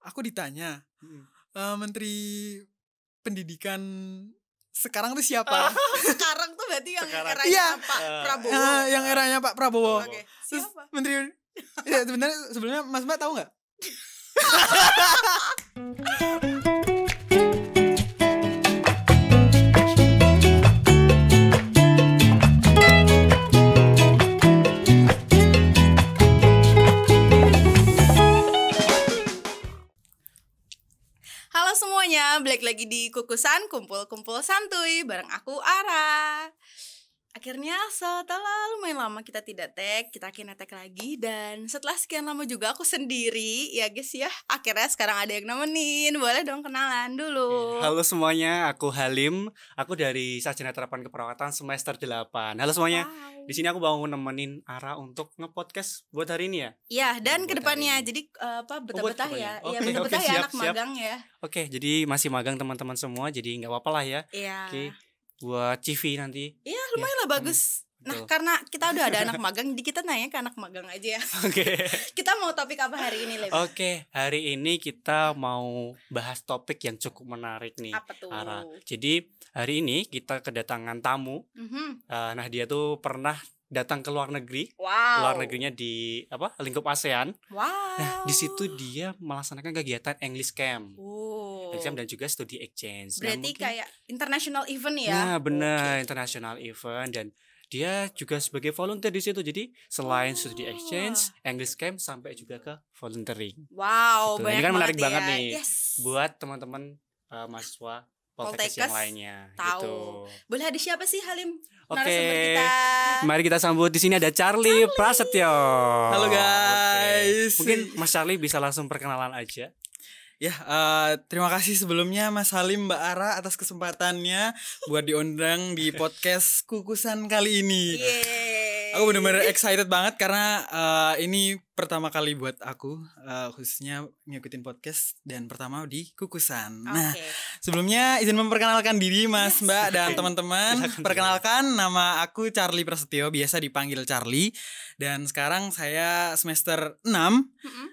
aku ditanya Menteri Pendidikan sekarang tuh siapa? Sekarang tuh berarti yang eranya Iya. Pak Prabowo. Yang eranya Pak Prabowo. Oke. Terus Siapa? Menteri ya sebenarnya sebelumnya Mas Mbak tahu nggak? Halo semuanya, balik lagi di Kukusan Kumpul-Kumpul Santuy bareng aku Ara. Akhirnya setelah lumayan lama kita tidak tag, kita akhirnya tag lagi. Dan setelah sekian lama juga aku sendiri, ya guys ya. Akhirnya sekarang ada yang nemenin, boleh dong kenalan dulu. Halo semuanya, aku Halim. Aku dari Sarjana Terapan Keperawatan semester 8. Halo semuanya. Wow. Di sini aku mau nemenin Ara untuk nge-podcast buat hari ini ya. Iya, dan Buat kedepannya hari ini. jadi buat betah-betah ya. kedepannya. Iya, Oke, betah-betah oke, ya siap, anak siap. magang ya. Oke, jadi masih magang teman-teman semua, jadi nggak apa-apa lah ya. Iya. Oke, buat CV nanti. Iya, lumayan lah bagus. Nah, betul. karena kita udah ada anak magang, jadi kita nanya ke anak magang aja ya. Oke. Kita mau topik apa hari ini, Leb? Oke, hari ini kita mau bahas topik yang cukup menarik nih, Apa tuh? Ara. Jadi hari ini kita kedatangan tamu. Mhm. Nah, dia tuh pernah datang ke luar negeri. Wow. Luar negerinya di lingkup ASEAN. Wow. Nah, di situ dia melaksanakan kegiatan English Camp. Oh. English Camp dan juga studi exchange. Nah, Berarti mungkin- kayak international event ya? Nah, benar, Oke. international event, dan dia juga sebagai volunteer di situ. Jadi selain studi exchange, English Camp sampai juga ke volunteering. Wow, Gitu. Ini banyak kan menarik banget ya. nih Yes. buat teman-teman mahasiswa Poltekkes yang Poltekkes lainnya. tahu. Gitu. Boleh ada siapa sih, Halim? Oke. Narasumber kita. Mari kita sambut, di sini ada Charlie Prasetyo. Halo, Oke. guys. Mungkin Mas Charlie bisa langsung perkenalan aja. Ya, terima kasih sebelumnya Mas Halim, Mbak Ara atas kesempatannya buat diundang di podcast Kukusan kali ini. Yeay. Aku benar-benar excited banget karena ini pertama kali buat aku, khususnya ngikutin podcast dan pertama di Kukusan. Nah, Oke. sebelumnya izin memperkenalkan diri Mas, Mbak, dan teman-teman. Perkenalkan, nama aku Charlie Prasetyo, biasa dipanggil Charlie. Dan sekarang saya semester 6. Mm-mm.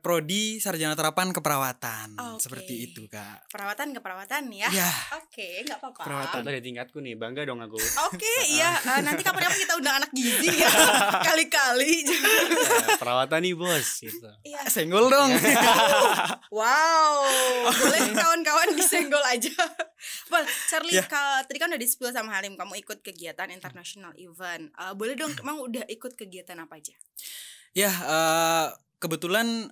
Prodi Sarjana Terapan Keperawatan. Oke. Seperti itu, Kak. Keperawatan ya. Ya. Oke, nggak apa-apa. Keperawatan. Ada tingkatku nih, bangga dong aku. Oke, iya. Nanti kapan-kapan kita undang anak gizi ya. Kali-kali. Ya, perawatan nih bos gitu. Iya. Senggol dong. Wow, boleh kawan-kawan disenggol aja. Well, Charlie, Ya. tadi kan udah di-spill sama Halim, kamu ikut kegiatan international event. Boleh dong, emang udah ikut kegiatan apa aja? Ya, kebetulan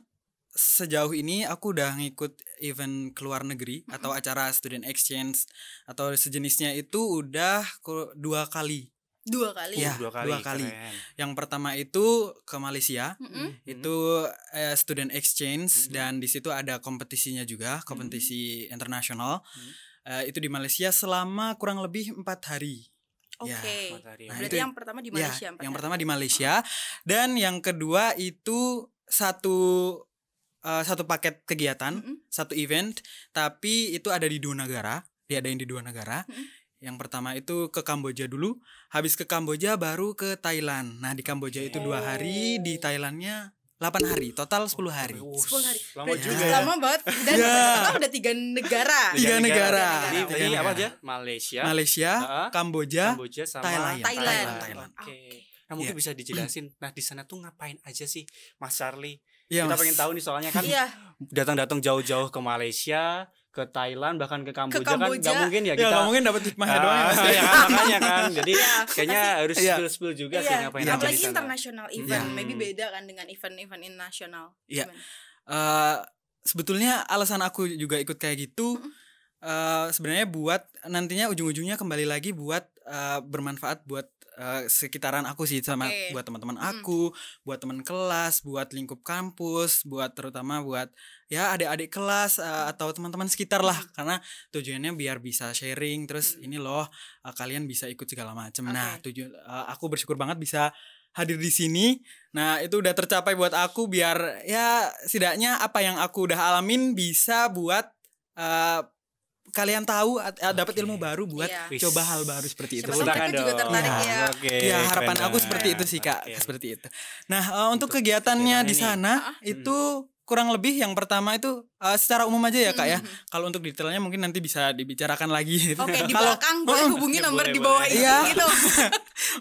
sejauh ini aku udah ngikut event ke luar negeri atau acara student exchange atau sejenisnya itu udah 2 kali. 2 kali. Ya, Dua 2 kali. keren. Yang pertama itu ke Malaysia. Mm-mm. Itu student exchange dan di situ ada kompetisinya juga, kompetisi internasional. Itu di Malaysia selama kurang lebih 4 hari. Oke. Ya, matahari. Nah, Berarti itu- yang pertama di Malaysia. Ya, 4 yang hari. pertama di Malaysia dan yang kedua itu satu paket kegiatan, Mm-mm. satu event, tapi itu ada di 2 negara, diadain di 2 negara. Mm-mm. Yang pertama itu ke Kamboja dulu, habis ke Kamboja baru ke Thailand. Nah, di Kamboja itu 2 hari, di Thailandnya 8 hari, total 10 hari. 10 hari. Lama Berarti juga ya. lama banget. Dan total udah 3 negara. 3 negara. Jadi Tiga ini apa negara. aja? Malaysia, Malaysia, Kamboja, Kamboja sama Thailand. Thailand. Oke. Oke. Nah, mungkin Iya. bisa dijelasin. Nah, di sana tuh ngapain aja sih, Mas Charlie? Iya, Kita Mas. pengen tahu nih, soalnya kan Iya. datang-datang jauh-jauh ke Malaysia, ke Thailand, bahkan ke Kamboja, kan Kamboja. nggak mungkin ya Ya, kita. nggak mungkin dapat hikmahnya doang ya, Mas. Ya, makanya kan. Jadi kayaknya harus Iya. spill juga sih Iya, ngapain Iya, aja di apalagi sana. international event, Iya. maybe beda kan dengan event-event nasional. Iya. Gimana? Sebetulnya alasan aku juga ikut kayak gitu sebenarnya buat nantinya ujung-ujungnya kembali lagi buat bermanfaat buat sekitaran aku sih, sama Oke. buat teman-teman aku, buat teman kelas, buat lingkup kampus, buat terutama buat ya adik-adik kelas atau teman-teman sekitar lah, karena tujuannya biar bisa sharing terus ini loh kalian bisa ikut segala macam. Nah, aku bersyukur banget bisa hadir di sini. Nah, itu udah tercapai buat aku, biar ya setidaknya apa yang aku udah alamin bisa buat kalian tahu dapat ilmu baru buat Iya. coba hal baru seperti itu. Siapa tahu mereka juga tertarik ya. Oke, Ya, harapan keren aku seperti banget. itu sih, Kak. Oke. Seperti itu. Nah, untuk kegiatannya kegiatan di ini. sana itu kurang lebih yang pertama itu secara umum aja ya Kak ya. Kalau untuk detailnya mungkin nanti bisa dibicarakan lagi. Oke, di Kalau belakang boleh hubungi nomor boleh, di bawah boleh. ini Iya. gitu.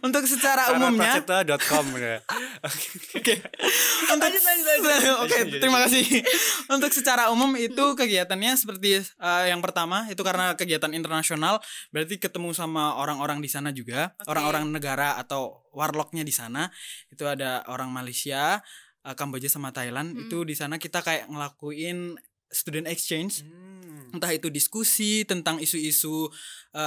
untuk secara umumnya Prasetya.com ya. Oke. Untuk Oke, terima kasih. Untuk secara umum itu kegiatannya seperti yang pertama itu karena kegiatan internasional, berarti ketemu sama orang-orang di sana juga, orang-orang negara atau warlocknya di sana. Itu ada orang Malaysia, Kamboja sama Thailand. Itu di sana kita kayak ngelakuin student exchange. Entah itu diskusi tentang isu-isu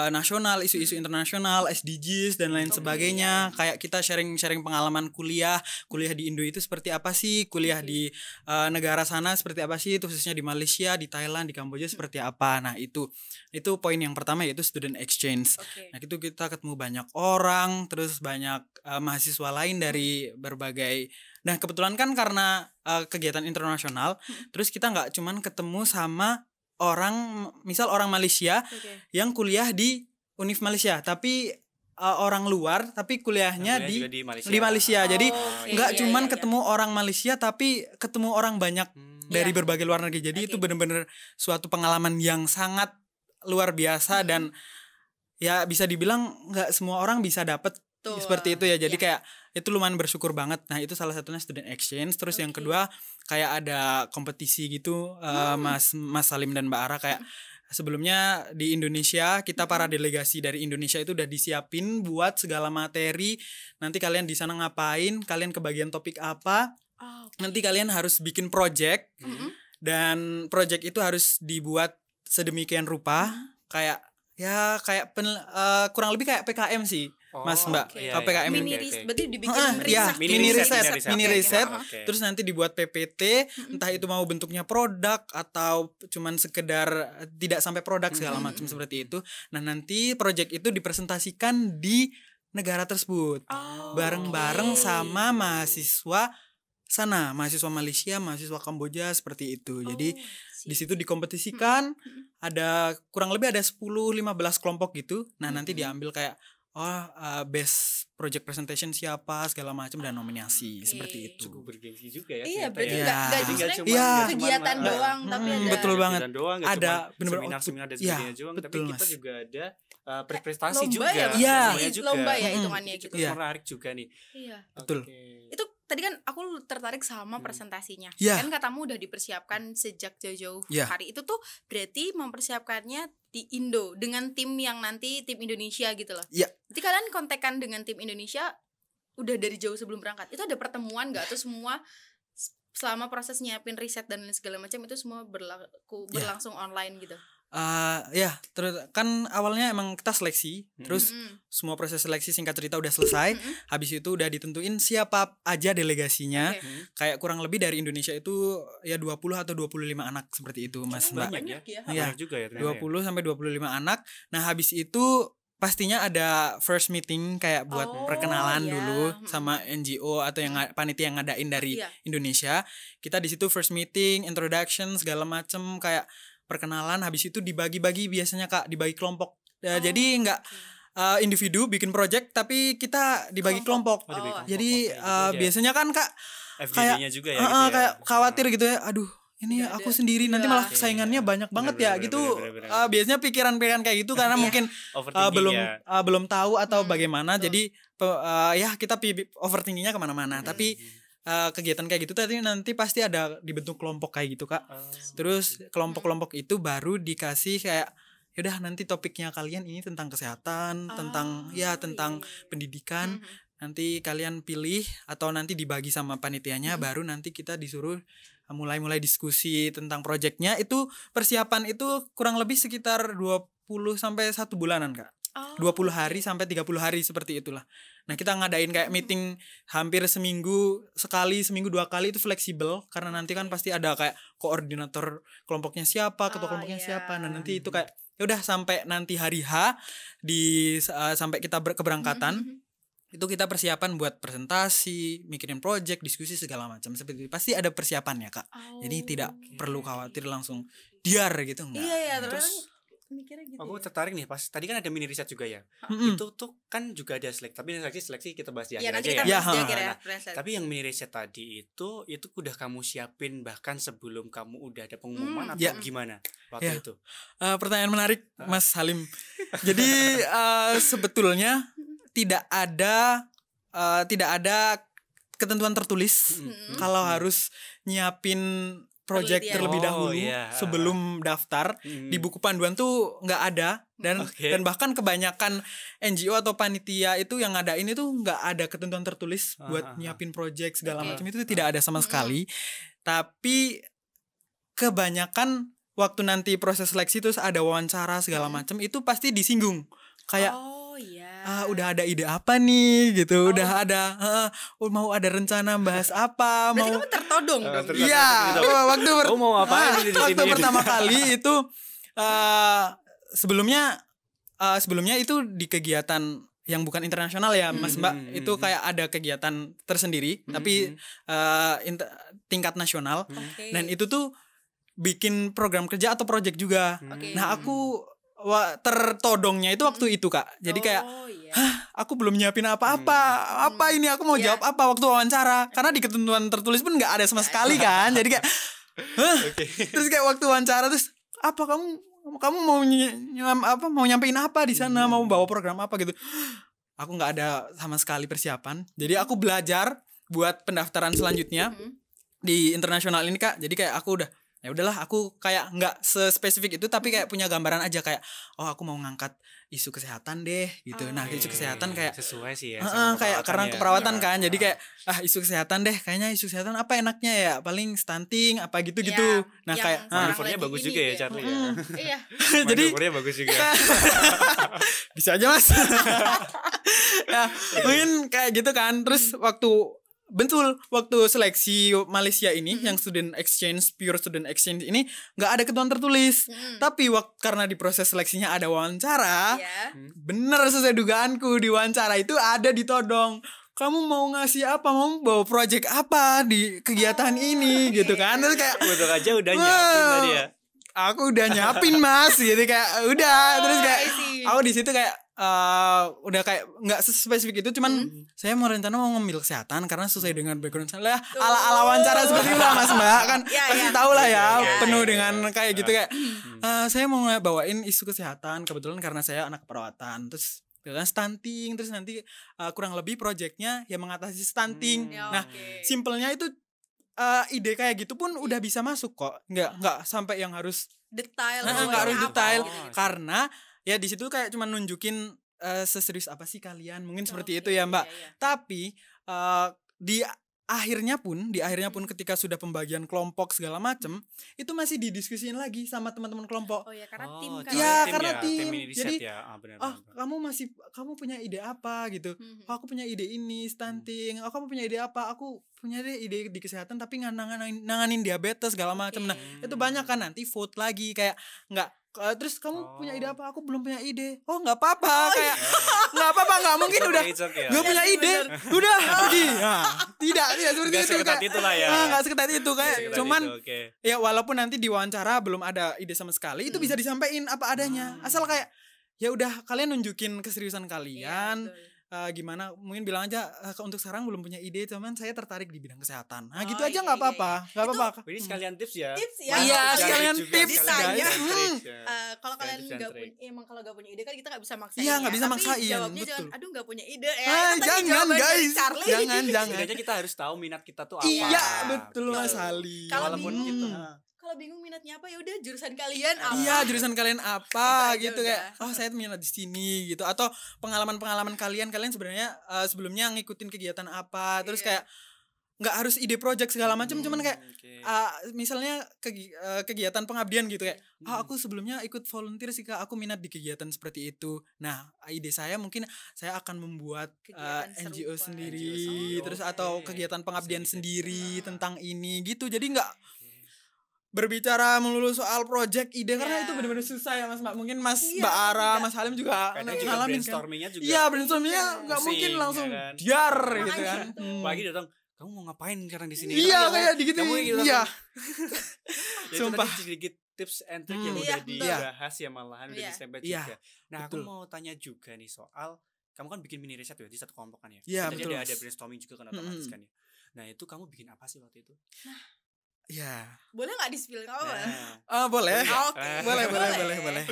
nasional, isu-isu internasional, SDGs dan lain sebagainya. Kayak kita sharing-sharing pengalaman kuliah di Indo itu seperti apa sih, kuliah di negara sana seperti apa sih, itu khususnya di Malaysia, di Thailand, di Kamboja seperti apa. Nah, itu poin yang pertama yaitu student exchange. Nah, itu kita ketemu banyak orang, terus banyak mahasiswa lain dari berbagai. Nah, kebetulan kan karena kegiatan internasional, terus kita nggak cuman ketemu sama orang, misal orang Malaysia yang kuliah di Univ Malaysia, tapi orang luar tapi kuliahnya di Malaysia. Jadi nggak cuman ketemu orang Malaysia, tapi ketemu orang banyak dari berbagai luar negeri. Jadi itu benar-benar suatu pengalaman yang sangat luar biasa dan ya bisa dibilang nggak semua orang bisa dapet seperti itu ya. Jadi kayak itu lumayan bersyukur banget. Nah, itu salah satunya student exchange. Terus yang kedua kayak ada kompetisi gitu, Mas Salim dan Mbak Ara, kayak sebelumnya di Indonesia kita para delegasi dari Indonesia itu udah disiapin buat segala materi. Nanti kalian di sana ngapain, kalian kebagian topik apa. Nanti kalian harus bikin project. Dan project itu harus dibuat sedemikian rupa kayak kurang lebih kayak PKM sih. Mas Mbak, PKM berarti dibikin mini riset. Terus nanti dibuat PPT, entah itu mau bentuknya produk atau cuman sekedar tidak sampai produk segala macam seperti itu. Nah, nanti project itu dipresentasikan di negara tersebut bareng-bareng sama mahasiswa sana, mahasiswa Malaysia, mahasiswa Kamboja seperti itu. Jadi di situ dikompetisikan, ada kurang lebih ada 10-15 kelompok gitu. Nah, nanti diambil kayak best project presentation siapa segala macam dan nominasi seperti itu. Cukup bergengsi juga ya. Iya, berarti nggak cuma cuma kegiatan doang, tapi ada betul banget. Doang, ada benar-benar seminar dan sebagainya doang, tapi kita juga ada prestasi juga. Lomba ya hitungannya gitu. Menarik juga nih. Iya. Betul. Itu tadi kan aku tertarik sama presentasinya. Kan katamu udah dipersiapkan sejak jauh-jauh hari. Itu tuh berarti mempersiapkannya di Indo dengan tim yang nanti tim Indonesia gitu loh. Jadi kalian kontekan dengan tim Indonesia udah dari jauh sebelum berangkat. Itu ada pertemuan nggak atau semua selama proses nyiapin riset dan segala macam itu semua berlangsung online gitu? Terus kan awalnya emang kita seleksi, terus semua proses seleksi singkat cerita udah selesai. Habis itu udah ditentuin siapa aja delegasinya. Kayak kurang lebih dari Indonesia itu ya 20 atau 25 anak seperti itu, Mas Mbak. Banyak ya. Banyak juga ya. 20 sampai 25 anak. Nah, habis itu pastinya ada first meeting kayak buat perkenalan dulu sama NGO atau yang panitia yang ngadain dari Indonesia. Kita di situ first meeting, introduction segala macem, kayak perkenalan. Habis itu dibagi-bagi biasanya Kak, dibagi kelompok. Jadi nggak individu bikin project, tapi kita dibagi kelompok. Jadi biasanya kan Kak FGD-nya juga ya, kayak khawatir gitu ya. Aduh, ini aku sendiri nanti malah saingannya banyak banget ya gitu. Biasanya pikiran-pikiran kayak gitu karena mungkin belum tahu atau bagaimana. Jadi kita overthinkingnya kemana-mana. Tapi kegiatan kayak gitu tadi nanti pasti ada dibentuk kelompok kayak gitu Kak. Terus kelompok-kelompok itu baru dikasih kayak yaudah nanti topiknya kalian ini tentang kesehatan, tentang pendidikan. Nanti kalian pilih atau nanti dibagi sama panitianya, baru nanti kita disuruh mulai diskusi tentang proyeknya. Itu persiapan itu kurang lebih sekitar 20 sampai 1 bulanan Kak. 20 hari sampai 30 hari seperti itulah. Nah, kita ngadain kayak meeting hampir seminggu sekali, seminggu 2 kali, itu fleksibel karena nanti kan pasti ada kayak koordinator kelompoknya siapa, ketua kelompoknya siapa. Nah, nanti itu kayak ya udah sampai nanti hari H sampai kita keberangkatan. Itu kita persiapan buat presentasi, mikirin project, diskusi segala macam seperti itu. Pasti ada persiapannya Kak. Jadi tidak perlu khawatir langsung diar gitu enggak. Iya, terus mikirnya gitu. Aku Ya? tertarik nih pas tadi kan ada mini riset juga ya. Mm-mm. Itu tuh kan juga ada tapi seleksi kita bahas di Iya, akhir nanti aja kita ya. Ya, bahas di ha. akhir ya. Nah, riset. Tapi yang mini riset tadi itu udah kamu siapin bahkan sebelum kamu udah ada pengumuman atau Ya. gimana waktu Ya. itu? Pertanyaan menarik, Mas Halim. Jadi sebetulnya tidak ada ketentuan tertulis kalau harus nyiapin project Penelitian. terlebih Oh, dahulu iya. sebelum daftar. Di buku panduan tuh nggak ada dan Oke. dan bahkan kebanyakan NGO atau panitia itu yang ngadain itu nggak ada ketentuan tertulis buat nyiapin project segala Oke. macam, itu tidak ada sama sekali. Tapi kebanyakan waktu nanti proses seleksi terus ada wawancara segala macam itu pasti disinggung kayak Oh iya. udah ada ide apa nih gitu, udah ada mau ada rencana bahas apa, Berarti mau kamu tertodong dong. terus- iya waktu Kamu mau ngapain di waktu sini? pertama kali itu sebelumnya itu di kegiatan yang bukan internasional ya Mas Mbak, itu kayak ada kegiatan tersendiri tapi tingkat nasional. Oke. Dan itu tuh bikin program kerja atau project juga. Oke. Nah aku tertodongnya itu waktu itu Kak. Jadi kayak Oh iya. aku belum nyiapin apa-apa. Apa ini aku mau Iya. jawab apa waktu wawancara? Karena di ketentuan tertulis pun nggak ada sama sekali kan. Jadi kayak terus kayak waktu wawancara terus apa kamu mau nyampein apa di sana? Mau bawa program apa gitu. Aku nggak ada sama sekali persiapan. Jadi aku belajar buat pendaftaran selanjutnya di internasional ini Kak. Jadi kayak aku udah ya udahlah, aku kayak nggak sespesifik itu tapi kayak punya gambaran aja kayak aku mau ngangkat isu kesehatan deh gitu. Nah isu kesehatan kayak sesuai sih ya. kayak karena keperawatan kan, jadi kayak isu kesehatan deh, kayaknya isu kesehatan apa enaknya ya, paling stunting apa gitu-gitu. Nah yang kayak sekarang Manuvernya lagi bagus ini juga ya ya. Charlie ya. Iya. jadi Manuvernya bagus juga. bisa aja Mas. Ya mungkin kayak gitu kan. Terus waktu seleksi Malaysia ini yang pure student exchange ini nggak ada ketentuan tertulis. Tapi karena di proses seleksinya ada wawancara, Iya. bener sesuai dugaanku, di wawancara itu ada ditodong. Kamu mau ngasih apa? Mau bawa project apa di kegiatan ini gitu kan? Terus kayak Betul aja udah nyiapin tadi ya. aku udah nyiapin Mas gitu kayak udah. Terus kayak I see. aku di situ kayak udah kayak nggak spesifik itu, cuman saya mau rencana mau ngambil kesehatan karena sesuai dengan background saya ala wawancara seperti itu lah Mas Mbak kan. Ya, Pasti ya. tahu lah ya, Ya, penuh ya. dengan kayak gitu kayak saya mau bawain isu kesehatan kebetulan karena saya anak keperawatan, terus dengan stunting, terus nanti kurang lebih projectnya ya mengatasi stunting. Ya, Nah oke. simpelnya itu ide kayak gitu pun udah bisa masuk kok, nggak sampai yang harus Detail. nggak harus semuanya detail apa gitu. karena ya di situ kayak cuma nunjukin seserius apa sih kalian, mungkin seperti itu Oke, ya Mbak. iya, iya. Tapi di akhirnya pun ketika sudah pembagian kelompok segala macem itu masih didiskusiin lagi sama teman-teman kelompok. Oh ya, karena tim kan. Iya, tim karena ya, tim. mini riset Jadi, ya. Benar. kamu punya ide apa gitu? Aku punya ide ini stunting. Kamu punya ide apa? Aku punya ide di kesehatan tapi nanganin diabetes segala macam. Nah itu banyak kan, nanti vote lagi kayak nggak terus kamu punya ide apa? Aku belum punya ide. Oh nggak apa-apa, kayak nggak apa-apa, nggak mungkin udah nggak punya ide, udah pergi. Nah, tidak seperti Nggak itu seketat kayak, itulah ya. nggak seketat itu kayak Seketat cuman itu, oke. ya walaupun nanti di wawancara belum ada ide sama sekali itu bisa disampaikan apa adanya, asal kayak ya udah kalian nunjukin keseriusan kalian. betul. Gimana mungkin bilang aja untuk sekarang belum punya ide, cuman saya tertarik di bidang kesehatan. Nah gitu Oh, aja iya, nggak iya, apa-apa, nggak apa-apa. Ini sekalian tips ya. Tips ya. Iya, Kalau sekalian juga, tips, sekalian guys. tips and tricks ya. Kalau Sekalian kalian tips and nggak trick. punya, emang kalau nggak punya ide kan kita nggak bisa maksain. Iya, ya. nggak bisa Tapi maksain, jawabnya betul. jangan, aduh nggak punya ide ya. Ah, Itu tadi jangan jawaban dari guys, Charlie. jangan. Setidaknya kita harus tahu minat kita tuh apa. Iya betul Betul. Mas Ali. Kalau Walaupun bingung, kita Kalau bingung minatnya apa ya udah jurusan kalian apa. Iya, jurusan kalian apa Itu aja gitu udah. kayak saya minat di sini gitu, atau pengalaman kalian sebenarnya sebelumnya ngikutin kegiatan apa, terus Iya. kayak nggak harus ide project segala macam, cuman kayak Oke. misalnya kegiatan pengabdian gitu kayak aku sebelumnya ikut volunteer sih Kak, aku minat di kegiatan seperti itu. Nah ide saya mungkin saya akan membuat Kegiatan NGO serupa. sendiri, NGO, terus oke. atau kegiatan pengabdian Bisa sendiri tentang ini gitu. Jadi nggak berbicara melulu soal project ide karena Iya. itu benar-benar susah ya Mas Mbak. Mungkin Mas Iya, Mbak Ara, tidak. Mas Halim juga Kadang juga ngalamin kan. brainstormingnya juga. Iya, brainstormingnya nggak pusing, mungkin ya langsung kan? diar Makanya gitu kan. itu. Apalagi datang, kamu mau ngapain sekarang di sini? Iya Kan kayak nggak gitu. mungkin gitu Iya. langsung. itu Sumpah. tadi sedikit tips and trick yang Iya, udah betul. dibahas ya, malahan udah Iya. disempet Iya, juga. Nah, aku betul. mau tanya juga nih soal kamu kan bikin mini riset ya di satu kelompok kan ya. Iya, Dan tadi betul, ada Mas. brainstorming juga kan Mm-mm. otomatis kan ya. Nah, itu kamu bikin apa sih waktu itu? Ya. Boleh nggak di-spill nggak apa-apa? Nah, Boleh. Oke. Boleh, boleh, Boleh. boleh, boleh.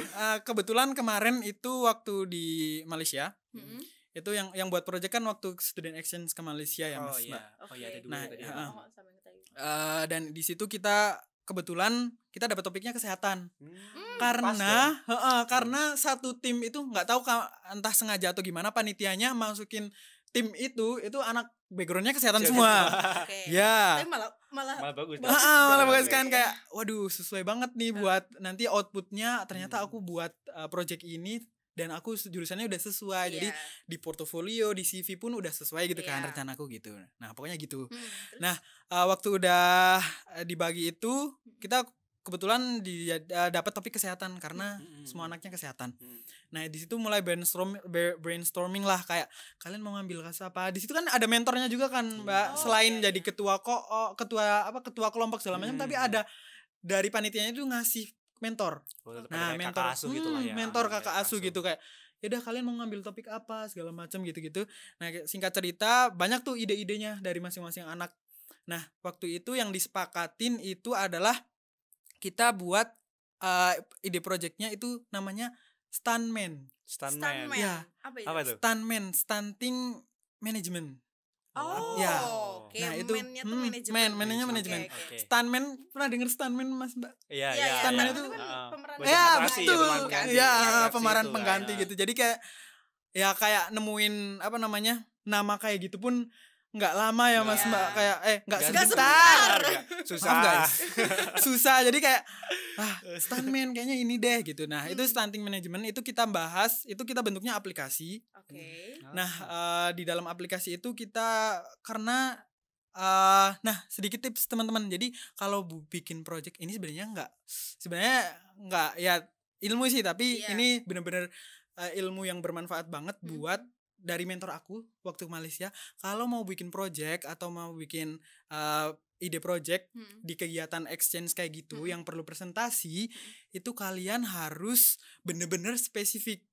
Kebetulan kemarin itu waktu di Malaysia, Mm-mm. itu yang buat project kan waktu student exchange ke Malaysia ya, oh Mas, iya. Mbak. Oh iya, ada dua Nah, tadi. ya. ya. Oh, sama yang tadi. Dan di situ kita kebetulan kita dapat topiknya kesehatan. Pas Karena dong. karena satu tim itu nggak tahu entah sengaja atau gimana panitianya masukin tim itu anak backgroundnya kesehatan semua. Oke. Ya. Tapi malah Malah bagus. Bagus. Malah Bagus. bagus kan, kayak waduh sesuai banget nih buat nanti outputnya, ternyata aku buat project ini dan aku jurusannya udah sesuai. Jadi Iya. di portofolio, di CV pun udah sesuai gitu kan Iya. rencanaku gitu. Nah, pokoknya gitu. Terus? Nah, waktu udah dibagi itu, kita kebetulan dapat topik kesehatan karena semua anaknya kesehatan. Nah, di situ mulai brainstorming lah, kayak kalian mau ngambil kelas apa. Di situ kan ada mentornya juga kan, Mbak. Oh, Selain iya, jadi iya. ketua kelompok segala macam, tapi ada dari panitianya itu ngasih mentor. Nah, mentor kakak asuh gitu lah ya. mentor kakak asuh gitu, kayak ya udah kalian mau ngambil topik apa segala macam gitu-gitu. Nah, singkat cerita banyak tuh ide-idenya dari masing-masing anak. Nah, waktu itu yang disepakatin itu adalah kita buat ide projectnya itu namanya stuntman. Stuntman. Stuntman. Ya. Apa itu? Apa tuh? Stunting management. Oh, Ya. oke. Nah, itu Man-nya tuh manajemen. mannya Oke, manajemen. oke. Stuntman, pernah denger stuntman, Mas, Mbak? Iya, Iya, iya, Stuntman iya. itu kan Heeh. pemeran Banyak Ya, atraksi betul. pemeran pengganti. Ya, Atraksi pemeran itu, pengganti ya. gitu. Jadi kayak ya kayak nemuin apa namanya? Nama kayak gitu pun nggak lama ya, Mas, Iya. Mbak. Kayak nggak Nggak sebentar. Susah. Maaf, guys. Susah. Jadi kayak stuntman kayaknya ini deh gitu. Nah, itu stunting management itu kita bahas, itu kita bentuknya aplikasi. Oke. Nah, di dalam aplikasi itu kita karena nah, sedikit tips teman-teman. Jadi kalau bikin project ini sebenarnya nggak ya ilmu sih, tapi Iya. ini benar-benar ilmu yang bermanfaat banget buat dari mentor aku waktu Malaysia. Kalau mau bikin project atau mau bikin ide project di kegiatan exchange kayak gitu yang perlu presentasi, itu kalian harus bener-bener spesifik.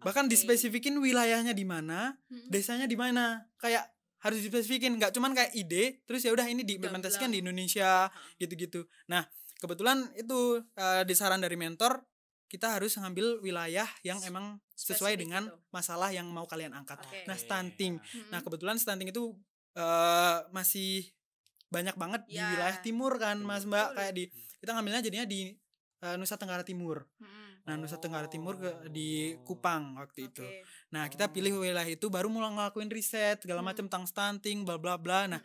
Bahkan Oke. dispesifikin wilayahnya di mana, desanya di mana. Kayak harus dispesifikin, nggak cuman kayak ide terus ya udah ini diimplementasikan di Indonesia gitu-gitu. Nah, kebetulan itu disaran dari mentor, kita harus ngambil wilayah yang emang sesuai Spesifik dengan gitu. masalah yang mau kalian angkat. Oke. Nah, stunting. Nah, kebetulan stunting itu masih banyak banget di Ya. wilayah timur kan, Mas Mbak. Betul. Kayak kita ngambilnya jadinya di Nusa Tenggara Timur. Nah, Nusa Tenggara Timur di Kupang waktu itu. Oke. Nah, kita pilih wilayah itu baru mulai ngelakuin riset segala macam tentang stunting bla bla bla. Nah,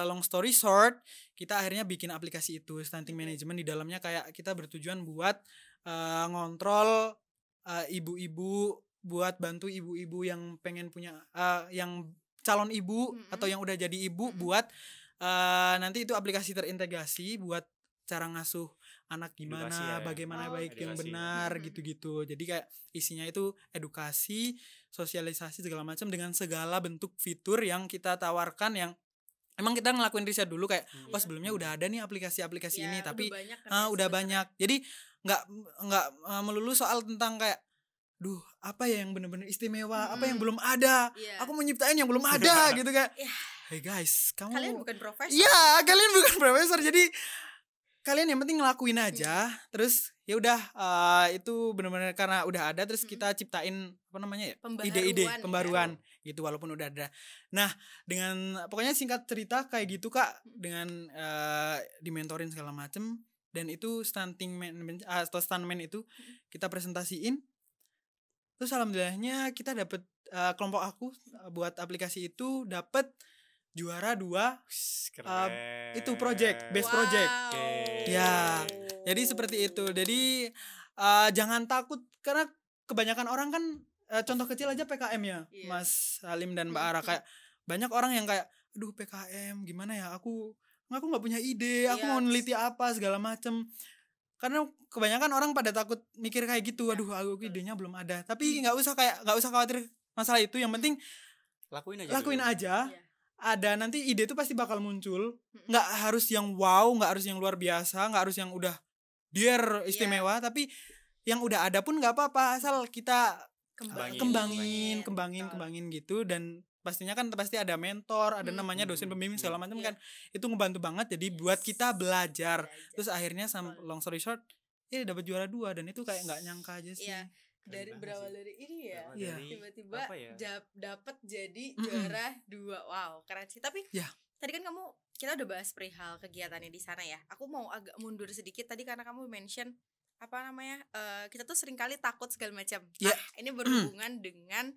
long story short, kita akhirnya bikin aplikasi itu stunting management. Di dalamnya kayak kita bertujuan buat ngontrol ibu-ibu, buat bantu ibu-ibu yang pengen punya yang calon ibu atau yang udah jadi ibu, buat nanti itu aplikasi terintegrasi buat cara ngasuh anak gimana, Edukasi ya. bagaimana baik yang edukasi. benar gitu-gitu. Jadi kayak isinya itu edukasi, sosialisasi segala macam dengan segala bentuk fitur yang kita tawarkan, yang emang kita ngelakuin riset dulu kayak wah sebelumnya udah ada nih aplikasi-aplikasi ini, tapi udah banyak, kan ya udah sebenarnya. banyak. Jadi nggak melulu soal tentang kayak duh apa ya yang benar-benar istimewa, apa yang belum ada. Iya. Aku mau nyiptain yang belum ada gitu kayak. Iya. Hey guys, kamu Kalian bukan profesor. Iya, kalian bukan profesor. Jadi kalian yang penting ngelakuin aja. Terus ya udah itu benar-benar karena udah ada, terus kita ciptain apa namanya ya? Ide-ide Pembaharuan, pembaruan gitu walaupun udah ada. Nah, dengan pokoknya singkat cerita kayak gitu Kak, dengan dimentorin segala macem, dan itu stunting atau stuntman itu kita presentasiin. Terus alhamdulillahnya kita dapet kelompok aku buat aplikasi itu dapet juara 2 itu project, best project. Ya, jadi seperti itu. Jadi jangan takut karena kebanyakan orang kan contoh kecil aja PKM ya, Mas Salim dan Mbak Ara, kayak banyak orang yang kayak, aduh PKM gimana ya, aku nggak punya ide, aku mau neliti apa segala macem. Karena kebanyakan orang pada takut mikir kayak gitu, aduh aku idenya belum ada. Tapi nggak usah khawatir masalah itu. Yang penting lakuin aja. lakuin aja. ada nanti ide itu pasti bakal muncul. Nggak harus yang wow, nggak harus yang luar biasa, nggak harus yang udah istimewa, tapi yang udah ada pun nggak apa-apa, asal kita kembangin gitu. Dan pastinya kan pasti ada mentor, ada namanya dosen pembimbing segala macam kan, itu ngebantu banget. Jadi buat kita belajar. Terus akhirnya long story short, dapat juara 2 dan itu kayak nggak nyangka aja sih. Dari berawal dari ini ya, tiba-tiba dapat jadi juara 2. Wow, keren sih. Tapi tadi kan kita udah bahas perihal kegiatannya di sana ya. Aku mau agak mundur sedikit tadi karena kamu mention kita tuh seringkali takut segala macam. Nah, ini berhubungan dengan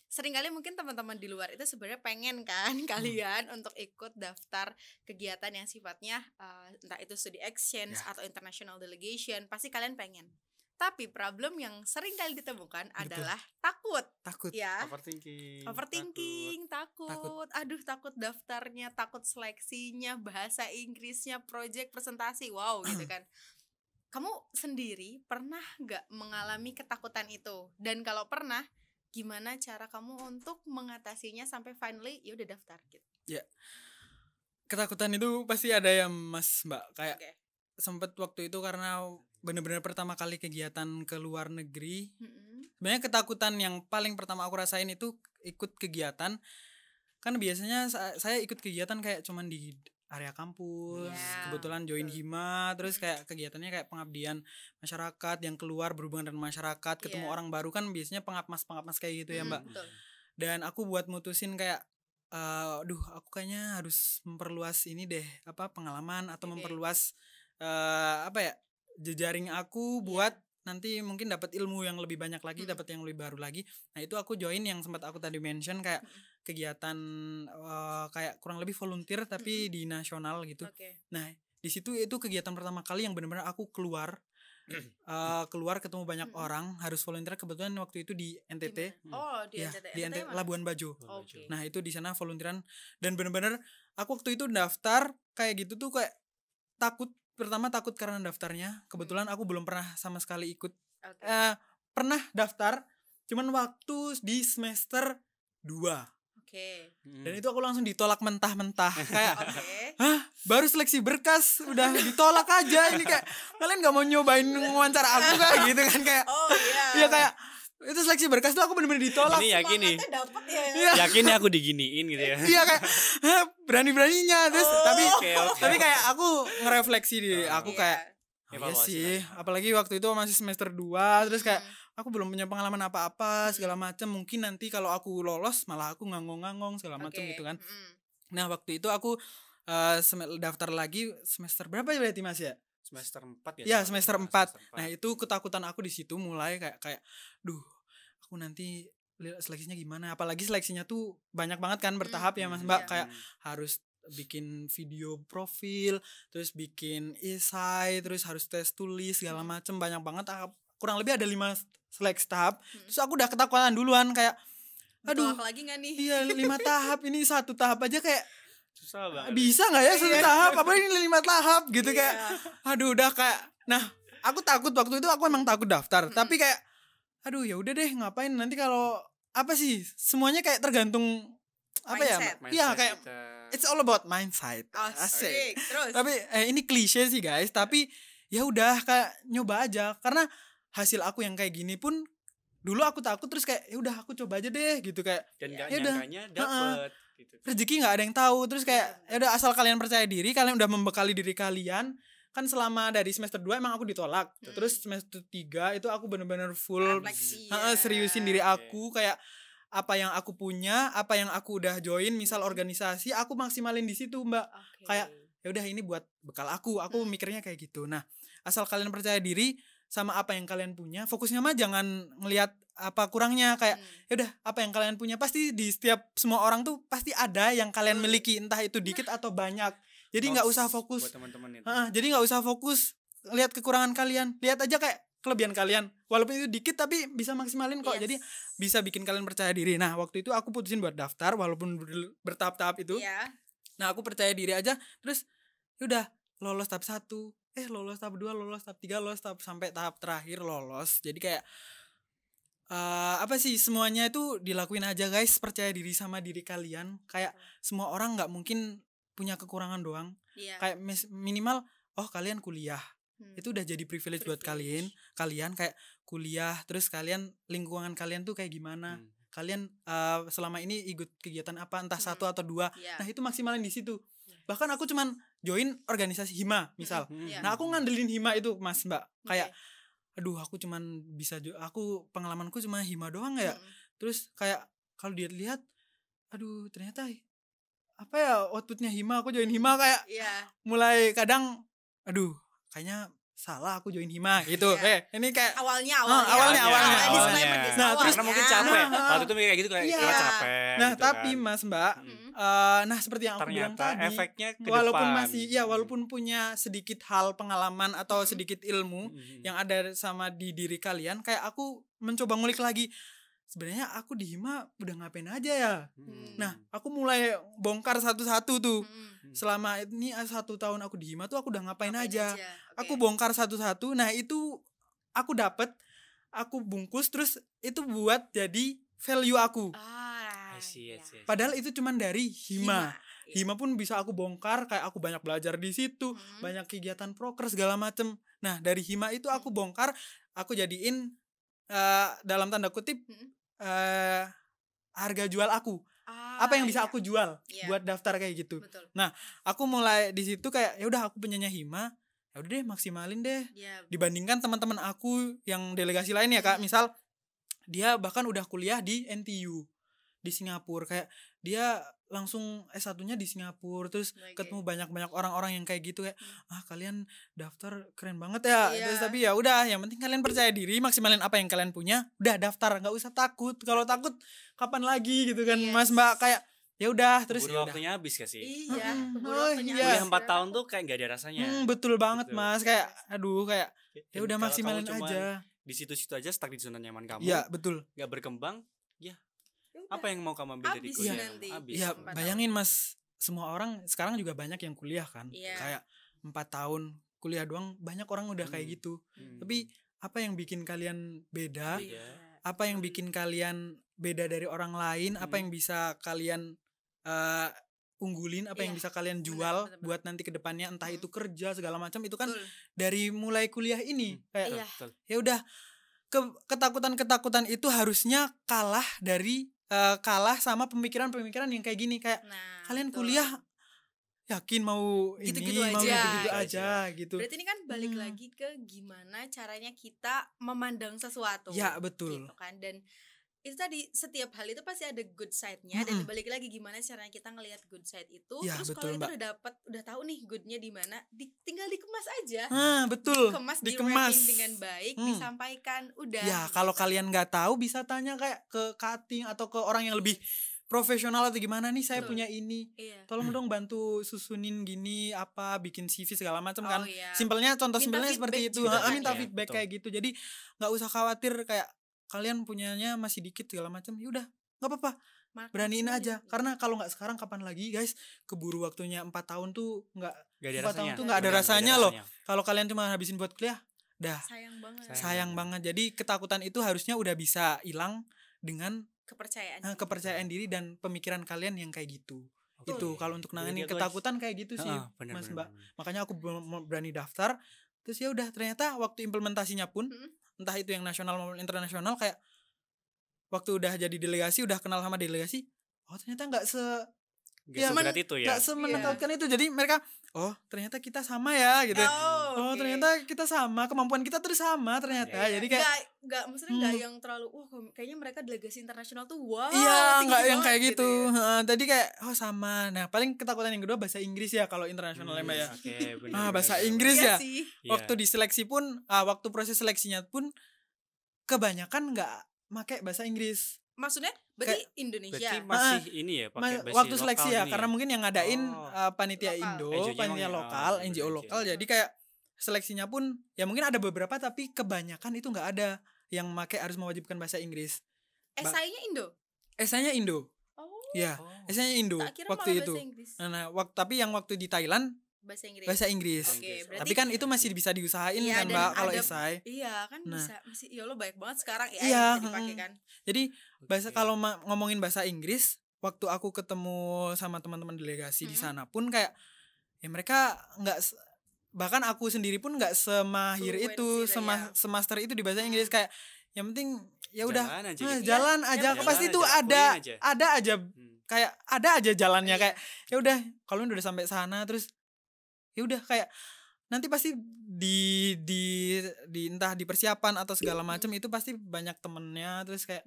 seringkali mungkin teman-teman di luar itu sebenarnya pengen kan kalian untuk ikut daftar kegiatan yang sifatnya entah itu studi exchange atau international delegation, pasti kalian pengen. Tapi problem yang sering kali ditemukan adalah takut ya. Overthinking, takut. Aduh, takut daftarnya, takut seleksinya, bahasa Inggrisnya, project presentasi, wow gitu kan. Kamu sendiri pernah gak mengalami ketakutan itu? Dan kalau pernah, gimana cara kamu untuk mengatasinya sampai finally ya udah daftar gitu? Ya, ketakutan itu pasti ada ya Mbak. Kayak sempet waktu itu karena benar-benar pertama kali kegiatan ke luar negeri. Sebenarnya ketakutan yang paling pertama aku rasain itu ikut kegiatan. Kan biasanya saya ikut kegiatan kayak cuman di area kampus, kebetulan join hima, terus kayak kegiatannya kayak pengabdian masyarakat yang keluar berhubungan dengan masyarakat, ketemu orang baru kan biasanya pengabmas kayak gitu ya Mbak. Dan aku buat mutusin kayak aku kayaknya harus memperluas ini deh, pengalaman atau memperluas jejaring aku buat nanti mungkin dapat ilmu yang lebih banyak lagi, dapat yang lebih baru lagi. Nah, itu aku join yang sempat aku tadi mention kayak kegiatan kayak kurang lebih volunteer tapi di nasional gitu. Nah, di situ itu kegiatan pertama kali yang benar-benar aku keluar ketemu banyak orang, harus volunteer. Kebetulan waktu itu di NTT. Di NTT Labuan Bajo. Nah, itu di sana volunteeran dan benar-benar aku waktu itu daftar kayak gitu tuh kayak pertama takut karena daftarnya. Kebetulan aku belum pernah sama sekali ikut. Pernah daftar cuman waktu di semester 2. Dan itu aku langsung ditolak mentah-mentah. Kayak baru seleksi berkas udah ditolak aja. Ini kayak kalian gak mau nyobain wawancara aku kayak gitu kan, kayak ya kayak itu seleksi berkas tuh aku bener-bener ditolak. Ini yakin nih. Yakin nih aku diginiin gitu ya. Iya kayak berani-beraninya terus tapi kayak aku ngerefleksi diri aku kayak sih, apalagi waktu itu masih semester 2 terus kayak aku belum punya pengalaman apa-apa segala macam. Mungkin nanti kalau aku lolos malah aku ngangong-ngangong segala macam gitu kan. Nah, waktu itu aku daftar lagi semester berapa ya berarti Mas ya? Semester 4 ya? Ya, semester 4. Nah, itu ketakutan aku di situ mulai kayak aku nanti seleksinya gimana? Apalagi seleksinya tuh banyak banget kan, bertahap ya Mas Mbak, kayak harus bikin video profil, terus bikin esai, terus harus tes tulis segala macem, banyak banget. Kurang lebih ada 5 seleksi tahap. Terus aku udah ketakutan duluan kayak ditolak lagi gak nih? Iya, 5 tahap, ini 1 tahap aja kayak susah banget. Bisa gak ya 1 tahap? Apalagi ini 5 tahap gitu kayak udah kayak. Nah, aku takut waktu itu, aku emang takut daftar. Tapi kayak ya udah deh, ngapain nanti kalau semuanya kayak tergantung mindset. Iya kayak it's all about mindset. Asik. Terus. Tapi ini klise sih guys, tapi ya udah kayak nyoba aja. Karena hasil aku yang kayak gini pun dulu aku takut, terus kayak ya udah aku coba aja deh gitu kayak. Dan gak nyangkanya dapet gitu. Rezeki gak ada yang tahu. Terus kayak ya udah, asal kalian percaya diri, kalian udah membekali diri kalian. Kan selama dari semester 2 emang aku ditolak. Terus semester 3 itu aku bener-bener full seriusin diri aku, kayak apa yang aku punya, apa yang aku udah join, misal organisasi, aku maksimalin di situ, Mbak. Kayak ya udah ini buat bekal aku mikirnya kayak gitu. Nah, asal kalian percaya diri sama apa yang kalian punya, fokusnya mah jangan ngelihat apa kurangnya, kayak ya udah apa yang kalian punya, pasti di setiap semua orang tuh pasti ada yang kalian miliki, entah itu dikit atau banyak. Jadi nggak usah fokus. Jadi nggak usah fokus lihat kekurangan kalian, lihat aja kayak kelebihan kalian. Walaupun itu dikit tapi bisa maksimalin kok. Jadi bisa bikin kalian percaya diri. Nah, waktu itu aku putusin buat daftar walaupun bertahap-tahap itu. Nah, aku percaya diri aja. Terus udah lolos tahap 1, lolos tahap 2, lolos tahap 3, lolos tahap sampai tahap terakhir lolos. Jadi kayak Apa sih, semuanya itu dilakuin aja guys, percaya diri sama diri kalian. Kayak semua orang nggak mungkin punya kekurangan doang. Iya. Kayak minimal kalian kuliah. Itu udah jadi privilege buat Privilege. kalian kayak kuliah, terus kalian lingkungan kalian tuh kayak gimana. Kalian selama ini ikut kegiatan apa, entah satu atau dua. Iya. Nah, itu maksimalin di situ. Bahkan aku cuman join organisasi hima misal. Iya. Nah, aku ngandelin hima itu Mas Mbak. Kayak Oke. aduh, aku cuman bisa aku pengalamanku cuma hima doang ya. Terus kayak kalau dilihat aduh, ternyata apa ya outputnya hima, aku join hima kayak Iya. mulai kadang aduh, kayaknya salah aku join hima gitu. Iya. Ini kayak Awalnya. Awalnya. Nah, terus karena mungkin capek. Nah, Waktu itu kayak gitu kayak Iya. kita capek. nah gitu tapi kan. Mas Mbak, nah seperti yang aku bilang Ternyata tadi, efeknya ke walaupun depan. masih walaupun punya sedikit hal pengalaman atau sedikit ilmu yang ada sama di diri kalian, kayak aku mencoba ngulik lagi. Sebenarnya aku di hima udah ngapain aja ya? Nah, aku mulai bongkar satu-satu tuh. Selama ini 1 tahun aku di hima tuh aku udah ngapain aja. Aku bongkar satu-satu. Nah, itu aku bungkus, terus itu buat jadi value aku. I see. Padahal itu cuman dari hima. Hima pun bisa aku bongkar, kayak aku banyak belajar di situ, banyak kegiatan proker segala macem. Nah, dari hima itu aku bongkar, aku jadiin dalam tanda kutip harga jual aku. Apa yang bisa aku jual buat daftar kayak gitu. Betul. Nah, aku mulai di situ kayak ya udah, aku punyanya hima, ya udah deh maksimalin deh. Dibandingkan teman-teman aku yang delegasi lain ya Kak, misal dia bahkan udah kuliah di NTU di Singapura, kayak dia langsung S1-nya di Singapura, terus ketemu banyak orang-orang yang kayak gitu kayak kalian daftar keren banget ya. Terus tapi ya udah, yang penting kalian percaya diri, maksimalin apa yang kalian punya, udah daftar, nggak usah takut. Kalau takut kapan lagi gitu kan Mas Mbak, kayak ya udah terus Keburu waktunya habis gak sih? Iya. Kuliah 4 tahun tuh kayak gak ada rasanya. Betul banget Betul. Mas, kayak aduh, kayak ya udah Kalau maksimalin kamu cuman aja. Di situ-situ aja stuck di zona nyaman kamu. Iya, betul. Gak berkembang, ya apa yang mau kamu ambil dari Habis kuliah? nanti. Habis. Ya 4 bayangin Mas, semua orang sekarang juga banyak yang kuliah kan. Iya. Kayak 4 tahun kuliah doang, banyak orang udah kayak gitu. Tapi apa yang bikin kalian beda? Iya. Apa yang bikin kalian beda dari orang lain? Apa yang bisa kalian unggulin? Apa yang bisa kalian jual buat nanti ke depannya, entah itu kerja segala macam, itu kan dari mulai kuliah ini. Kayak ya udah, ketakutan itu harusnya kalah sama pemikiran-pemikiran yang kayak gini, kayak kalian kuliah yakin mau Gitu-gitu ini, mau aja. gitu aja gitu. Berarti ini kan balik lagi ke gimana caranya kita memandang sesuatu. Ya, betul. Gitu kan. Dan itu tadi, setiap hal itu pasti ada good side-nya, dan balik lagi gimana caranya kita ngelihat good side itu. Ya, terus betul, kalau itu Mbak. udah tahu nih goodnya di mana, tinggal dikemas aja. Betul. Dikemas Dikemas dengan baik, disampaikan, udah. Ya, kalau kalian nggak tahu bisa tanya kayak ke cutting atau ke orang yang lebih profesional atau gimana nih, saya punya ini. Tolong dong bantu susunin gini, apa, bikin CV segala macam kan. Simpelnya, contoh simpelnya seperti itu. Minta feedback kayak gitu. Jadi nggak usah khawatir kayak kalian punyanya masih dikit segala macam. Ya udah, nggak apa-apa. Beraniin aja. Karena kalau nggak sekarang kapan lagi, guys? Keburu waktunya 4 tahun tuh nggak ada rasanya loh. Kalau kalian cuma habisin buat kuliah, dah. Sayang banget. Jadi ketakutan itu harusnya udah bisa hilang dengan kepercayaan diri dan pemikiran kalian yang kayak gitu. Itu kalau untuk nanganin ketakutan kayak gitu sih, Mas Mbak. Makanya aku berani daftar. Terus ya udah, ternyata waktu implementasinya pun entah itu yang nasional maupun internasional, kayak waktu udah jadi delegasi, udah kenal sama delegasi, ternyata nggak seberat itu ya. Nggak semenakutkan itu. Jadi mereka, ternyata kita sama ya gitu. Ternyata kita sama, kemampuan kita tuh sama ternyata. Jadi kayak maksudnya nggak yang terlalu kayaknya mereka delegasi internasional tuh nggak yang kayak gitu. Tadi kayak sama. Nah, paling ketakutan yang kedua bahasa Inggris ya kalau internasional Mbak ya. Bahasa Inggris ya. Waktu diseleksi pun, waktu proses seleksinya pun kebanyakan nggak pakai bahasa Inggris. Maksudnya berarti Indonesia. Berarti masih ini ya, pakai bahasa waktu seleksi ya, karena mungkin yang ngadain panitia lokal. panitia lokal, NGO lokal. Jadi kayak seleksinya pun ya mungkin ada beberapa, tapi kebanyakan itu nggak ada yang harus mewajibkan bahasa Inggris. Esainya Indo. Esainya Indo. Ya, esainya Indo Tak kira waktu malah itu. bahasa Inggris. Nah, tapi yang waktu di Thailand bahasa Inggris. bahasa Inggris. Oke, berarti Tapi kan itu masih bisa diusahain Iya, kan dan Mbak kalau ada- esai. iya kan Nah. bisa masih ya Allah banyak banget sekarang ya Iya, yang bisa dipakai kan. Jadi bahasa Oke. kalau ngomongin bahasa Inggris, waktu aku ketemu sama teman-teman delegasi di sana pun kayak ya mereka nggak bahkan aku sendiri pun nggak semahir Fluency itu, lah ya. semaster itu di bahasa Inggris kayak yang penting ya udah Jalan aja nah, gitu. jalan Iya, aja yang penting pasti jalan itu aja, ada lakuin aja. aja kayak ada aja jalannya kayak ya udah kalau udah sampai sana terus ya udah kayak nanti pasti di entah di persiapan atau segala macam itu pasti banyak temennya terus kayak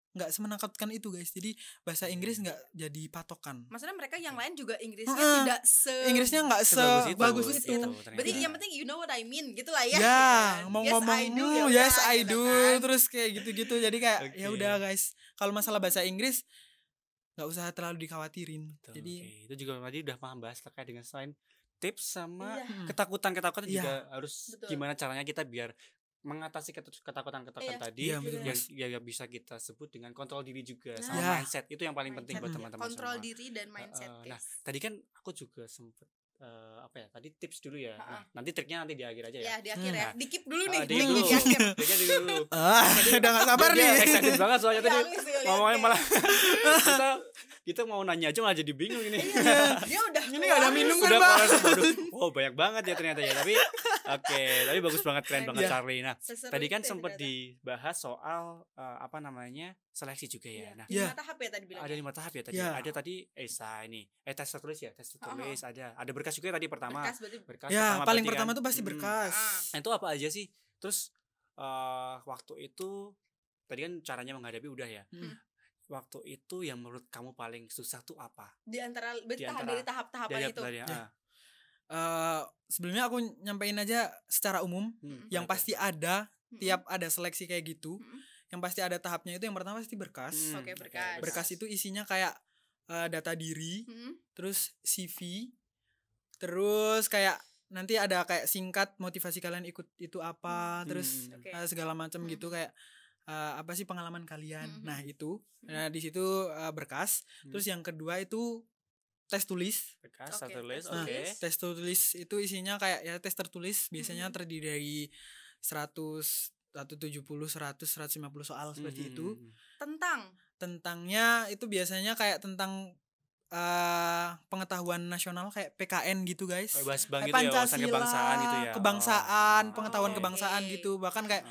nggak semenakutkan itu guys. Jadi bahasa Inggris nggak jadi patokan. Maksudnya mereka yang lain juga Inggrisnya Heeh. tidak Inggrisnya nggak Sebagus itu. sebagus Gitu, itu. ternyata. Berarti yang penting you know what I mean gitu lah ya. Ya, mau Yes, ngomong I do, ya yes udah, I gitu do kan. terus kayak gitu-gitu. Jadi kayak Oke. ya udah guys. Kalau masalah bahasa Inggris nggak usah terlalu dikhawatirin. Betul, Jadi oke. Itu juga tadi udah membahas terkait dengan selain tips sama Iya. ketakutan Iya. juga harus Betul. gimana caranya kita biar mengatasi ketakutan-ketakutan Iya. tadi Iya, betul. yang bisa kita sebut dengan kontrol diri juga Nah. sama Iya. mindset. Itu yang paling penting buat Mindset, teman-teman kontrol semua. diri dan mindset. Nah, guys. tadi kan aku juga sempet apa ya? Tadi tips dulu ya. Ha-ha. Nah, nanti triknya nanti di akhir aja ya. Ya di akhir ya. Nah. Di-keep dulu nih. Di Link dulu. di akhir. Triknya di dulu. udah nggak sabar Dia nih. excited banget soalnya tadi Iya, sih, lihat ngomongnya deh. malah kita mau nanya aja malah jadi bingung ini. Dia udah Ini nggak ada minum kan, Udah Pak? keluar waduh. Wow, banyak banget ya ternyata ya. Tapi oke, tapi bagus banget, keren banget Iya. Charlie. Nah, Seseru tadi kan itu ya sempat ternyata. dibahas soal apa namanya? Seleksi juga ya. Nah, Di Iya. mata HP ya tadi bilang. ada 5 tahap ya tadi. Iya. Ada tadi esai nih. Tes tertulis ya, tes tertulis ada berkas juga tadi pertama. Berkas berarti. Berkas Ya, paling berarti pertama kan. tuh pasti berkas. Nah, itu apa aja sih? Terus waktu itu tadi kan caranya menghadapi udah ya. Hmm. Waktu itu yang menurut kamu paling susah tuh apa? Di antara Di antara- dari tahap-tahapan itu. Dari Ya. Sebelumnya aku nyampein aja secara umum yang pasti ada tiap ada seleksi kayak gitu. Yang pasti ada tahapnya itu yang pertama pasti berkas. Oke, berkas. Berkas itu isinya kayak data diri, Hmm. terus CV, terus kayak nanti ada kayak singkat motivasi kalian ikut itu apa, terus Oke. segala macam gitu kayak apa sih pengalaman kalian. Mhm. Nah, itu. Nah, di situ berkas. Terus yang kedua itu tes tulis. Berkas Oke, tertulis, tes oke. tulis. Tes tulis itu isinya kayak ya tes tertulis biasanya terdiri dari 100 atau 70, 100, 150 soal seperti itu. Tentang Tentangnya itu biasanya kayak tentang pengetahuan nasional kayak PKN gitu guys. Kayak bahas bang Kayak gitu ya, wawasan kebangsaan gitu ya. kebangsaan, Oh, pengetahuan oke. kebangsaan Oke. gitu. Bahkan kayak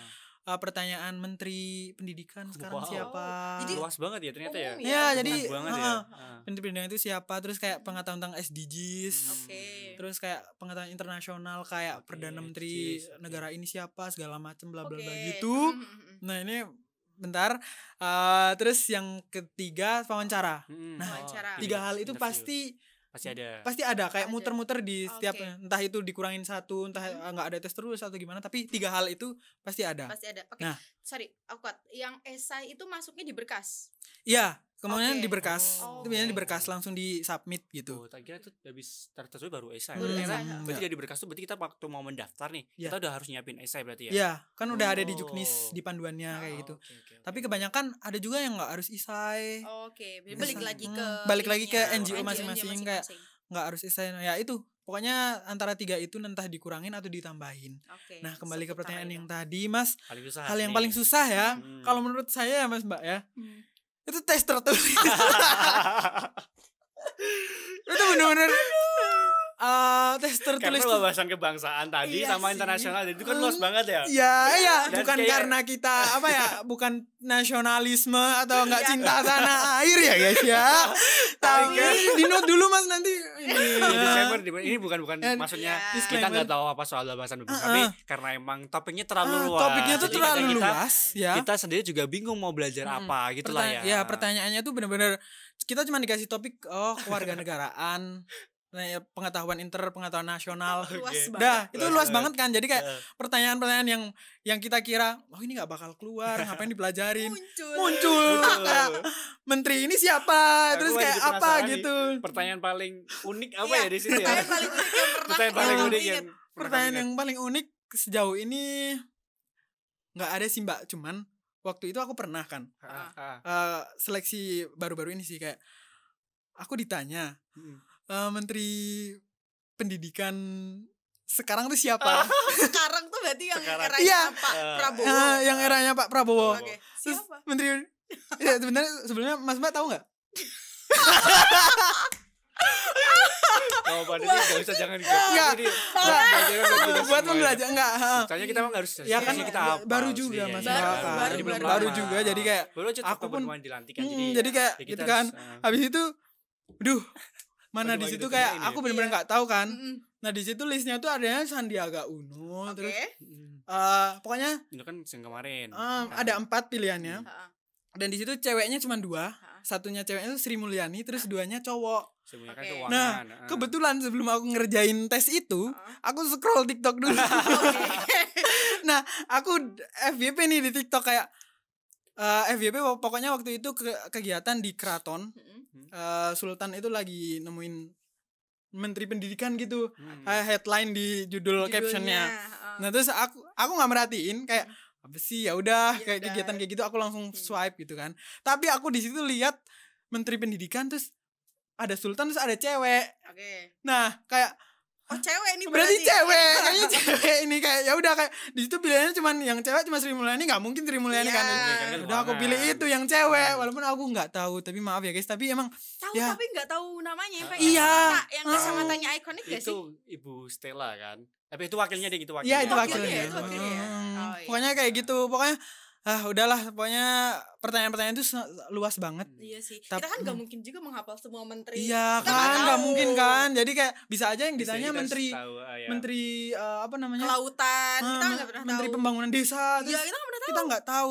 Ah. pertanyaan Menteri Pendidikan sekarang Wow. siapa? Jadi Luas banget ya ternyata ya. umum ya, jadi Luas banget ya. heeh. Ah. Menteri Pendidikan itu siapa? Terus kayak pengetahuan tentang SDGs. Oke. Terus kayak pengetahuan internasional kayak Oke, Perdana Menteri SDGs, oke. negara ini siapa segala macam bla bla bla Oke. gitu. Nah, ini bentar. Terus yang ketiga wawancara. Hmm. Wawancara. Oke. Tiga hal itu Interview. pasti pasti ada ada. kayak Ada. muter-muter di setiap Oke. entah itu dikurangin satu, entah nggak ada tes terus atau gimana, tapi tiga hal itu pasti ada. Pasti ada. Oke. Nah. Sorry, aku cut. Yang esai itu masuknya di berkas. Iya, kemudian Oke. di berkas. Oh. Itu biasanya di berkas langsung di submit gitu. Oh, tak kira tuh habis tertulis baru esai. Baru Berarti esai, kan- ya. berarti dari berkas tuh berarti kita waktu mau mendaftar nih, Iya. kita udah harus nyiapin esai berarti ya. Iya, kan udah ada di Oh. Juknis di panduannya kayak Oh, gitu. oke, oke, oke. Tapi kebanyakan ada juga yang nggak harus esai. Oke, balik lagi ke Balik lagi ke ininya, NGO NGO-nya masing-masing, kayak nggak harus esai. Ya itu, pokoknya antara tiga itu entah dikurangin atau ditambahin. Oke. Nah, kembali ke seputar pertanyaan itu. yang tadi, Mas. paling susah. Hal yang nih. paling susah ya, Hmm. kalau menurut saya ya, Mas Mbak ya, Hmm. itu tes tertulis. Itu bener-bener tes Karena tertulis tuh. wawasan kebangsaan tadi Iya sama sih. internasional itu kan luas banget ya. Ya, iya, Dan bukan kayak- karena kita apa ya, bukan nasionalisme atau nggak Iya. cinta tanah air ya guys ya. Tapi di note dulu Mas nanti ini. Disclaimer, ini bukan maksudnya Iya. kita nggak tahu apa soal wawasan kebangsaan, tapi karena emang topiknya terlalu luas. Topiknya tuh Jadi terlalu kadang kita- luas ya. Kita sendiri juga bingung mau belajar apa gitu lah ya. Ya, pertanyaannya tuh bener-bener kita cuma dikasih topik kewarganegaraan, nah, ya, pengetahuan pengetahuan nasional. Luas Oke. banget. Dah, itu Luas luas banget. banget kan. Jadi kayak Heeh. pertanyaan-pertanyaan yang kita kira, oh ini nggak bakal keluar, ngapain dipelajarin? Muncul. Muncul kayak menteri ini siapa? Aku Terus lagi kayak apa penasaran nih, gitu. Pertanyaan paling unik apa Iya, ya di sini ya? Pertanyaan paling unik yang pernah Pertanyaan paling kamu unik ingat. yang Pertanyaan yang paling unik sejauh ini nggak ada sih Mbak, cuman waktu itu aku pernah kan seleksi baru-baru ini sih kayak aku ditanya menteri pendidikan sekarang tuh siapa? Sekarang tuh berarti yang Sekarang. eranya Iya. Pak Prabowo. Yang eranya Pak Prabowo. Oke. Terus Siapa? menteri ya sebenarnya sebelumnya Mas Mbak tahu nggak? Oh, Pak Deddy enggak usah jangan gitu. Enggak. Jadi Buat pembelajar enggak. Soalnya kita emang harus Ya kan kita apa? baru juga Iya, Mas iya, Mbak Baru, kan. baru, Jadi belum baru. baru lama. juga jadi kayak baru aja aku pun dilantikan jadi kayak ya gitu kita kan. harus, Habis itu aduh mana di Bagi-bagi situ tugasnya kayak ini aku ya. bener-bener nggak tahu kan. Mm-mm. Nah di situ listnya tuh adanya Sandiaga Uno terus Oke. pokoknya itu kan yang kemarin. ada 4 pilihannya Ha-ha. dan di situ ceweknya cuma 2, Ha-ha. satunya ceweknya itu Sri Mulyani terus 2-nya cowok. Semuanya kan Oke. keuangan. Nah kebetulan sebelum aku ngerjain tes itu aku scroll TikTok dulu. Nah aku FYP nih di TikTok kayak FYP pokoknya waktu itu kegiatan di keraton. Mm-mm. Sultan itu lagi nemuin menteri pendidikan gitu. Hmm. Headline di judul captionnya. Nah terus aku nggak merhatiin kayak apa sih ya udah Ya kayak udah. kegiatan kayak gitu aku langsung swipe gitu kan. Tapi aku di situ lihat menteri pendidikan terus ada sultan terus ada cewek. Oke. Nah kayak Oh cewek nih berarti cewek kayaknya cewek ini kayak ya udah kayak di situ pilihannya cuman yang cewek cuma Sri Mulyani nggak mungkin Sri Mulyani Iya. kan. Kan Udah aku keuangan. pilih itu yang cewek walaupun aku nggak tahu tapi maaf ya guys tapi emang Tahu Ya. tapi nggak tahu namanya. Yang Iya. Yang kacamatanya ikonik gak sih? Itu Ibu Stella kan. Tapi itu wakilnya deh gitu wakilnya. Iya itu Wakilnya, wakilnya. itu wakilnya ya? Oh, iya. Pokoknya kayak gitu. Pokoknya udahlah. Pokoknya pertanyaan-pertanyaan itu luas banget. Iya sih. Tap- Kita kan nggak mungkin juga menghafal semua menteri. Iya Kita kan, nggak tahu. mungkin kan. Jadi kayak bisa aja yang Bisa ditanya kita menteri, tahu, ya. menteri apa namanya? Kelautan. Kita Ah, nggak pernah menteri tahu. pembangunan desa. Iya Terus kita nggak pernah tahu. kita nggak tahu.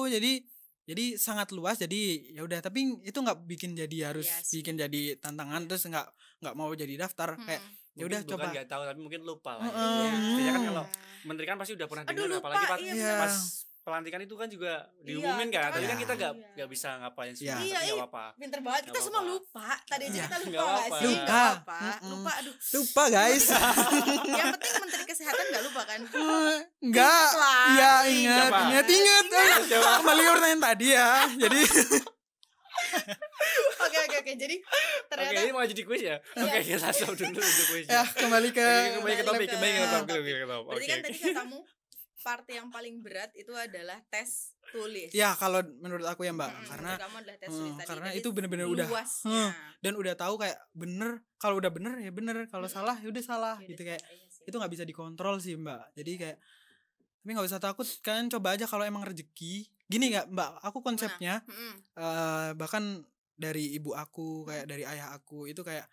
Jadi sangat luas. Jadi ya udah. Tapi itu nggak bikin jadi harus Iya sih. bikin jadi tantangan. Terus nggak mau jadi daftar. Kayak ya udah Mungkin coba. bukan nggak tahu tapi mungkin lupa lah. Heeh. Ya. Biasanya kan Hmm. kalau menteri kan pasti udah pernah Aduh, dengar lupa, apalagi pas, iya, benar. pas pelantikan itu kan juga diumumin kita kan. Tapi kan- kan kita iya. nggak bisa ngapain semua. Iya. Tapi Iya, nggak iya. apa-apa. Pinter banget. Kita Nggak semua apa-apa. lupa. Tadi aja Iya. kita lupa Nggak nggak apa-apa. sih? Lupa. Nggak apa. Mm-mm. Lupa. Aduh. Lupa guys. Yang penting menteri kesehatan nggak lupa kan? Enggak. Ingat lah. Iya ingat. Siapa? Ingat. Siapa? Kembali ke pertanyaan tadi ya. Jadi Oke. Jadi Oke, ternyata ini mau jadi kuis ya? Oke, kita stop dulu untuk kuisnya. ya kembali ke Oke, kembali ke topik, Balik kembali ke ke topik, topik. kembali ke topik. berarti Oke. kan tadi katamu part yang paling berat itu adalah tes tulis. ya kalau menurut aku ya Mbak karena menurut kamu adalah tes tulis tadi. karena Tadi itu bener-bener udah luasnya. dan udah tahu kayak bener kalau udah bener ya bener kalau salah ya udah salah Ya gitu udah, kayak iya sih. itu nggak bisa dikontrol sih Mbak jadi kayak tapi nggak usah takut kalian coba aja kalau emang rezeki gini nggak Mbak aku konsepnya Mm-mm. bahkan dari ibu aku kayak dari ayah aku itu kayak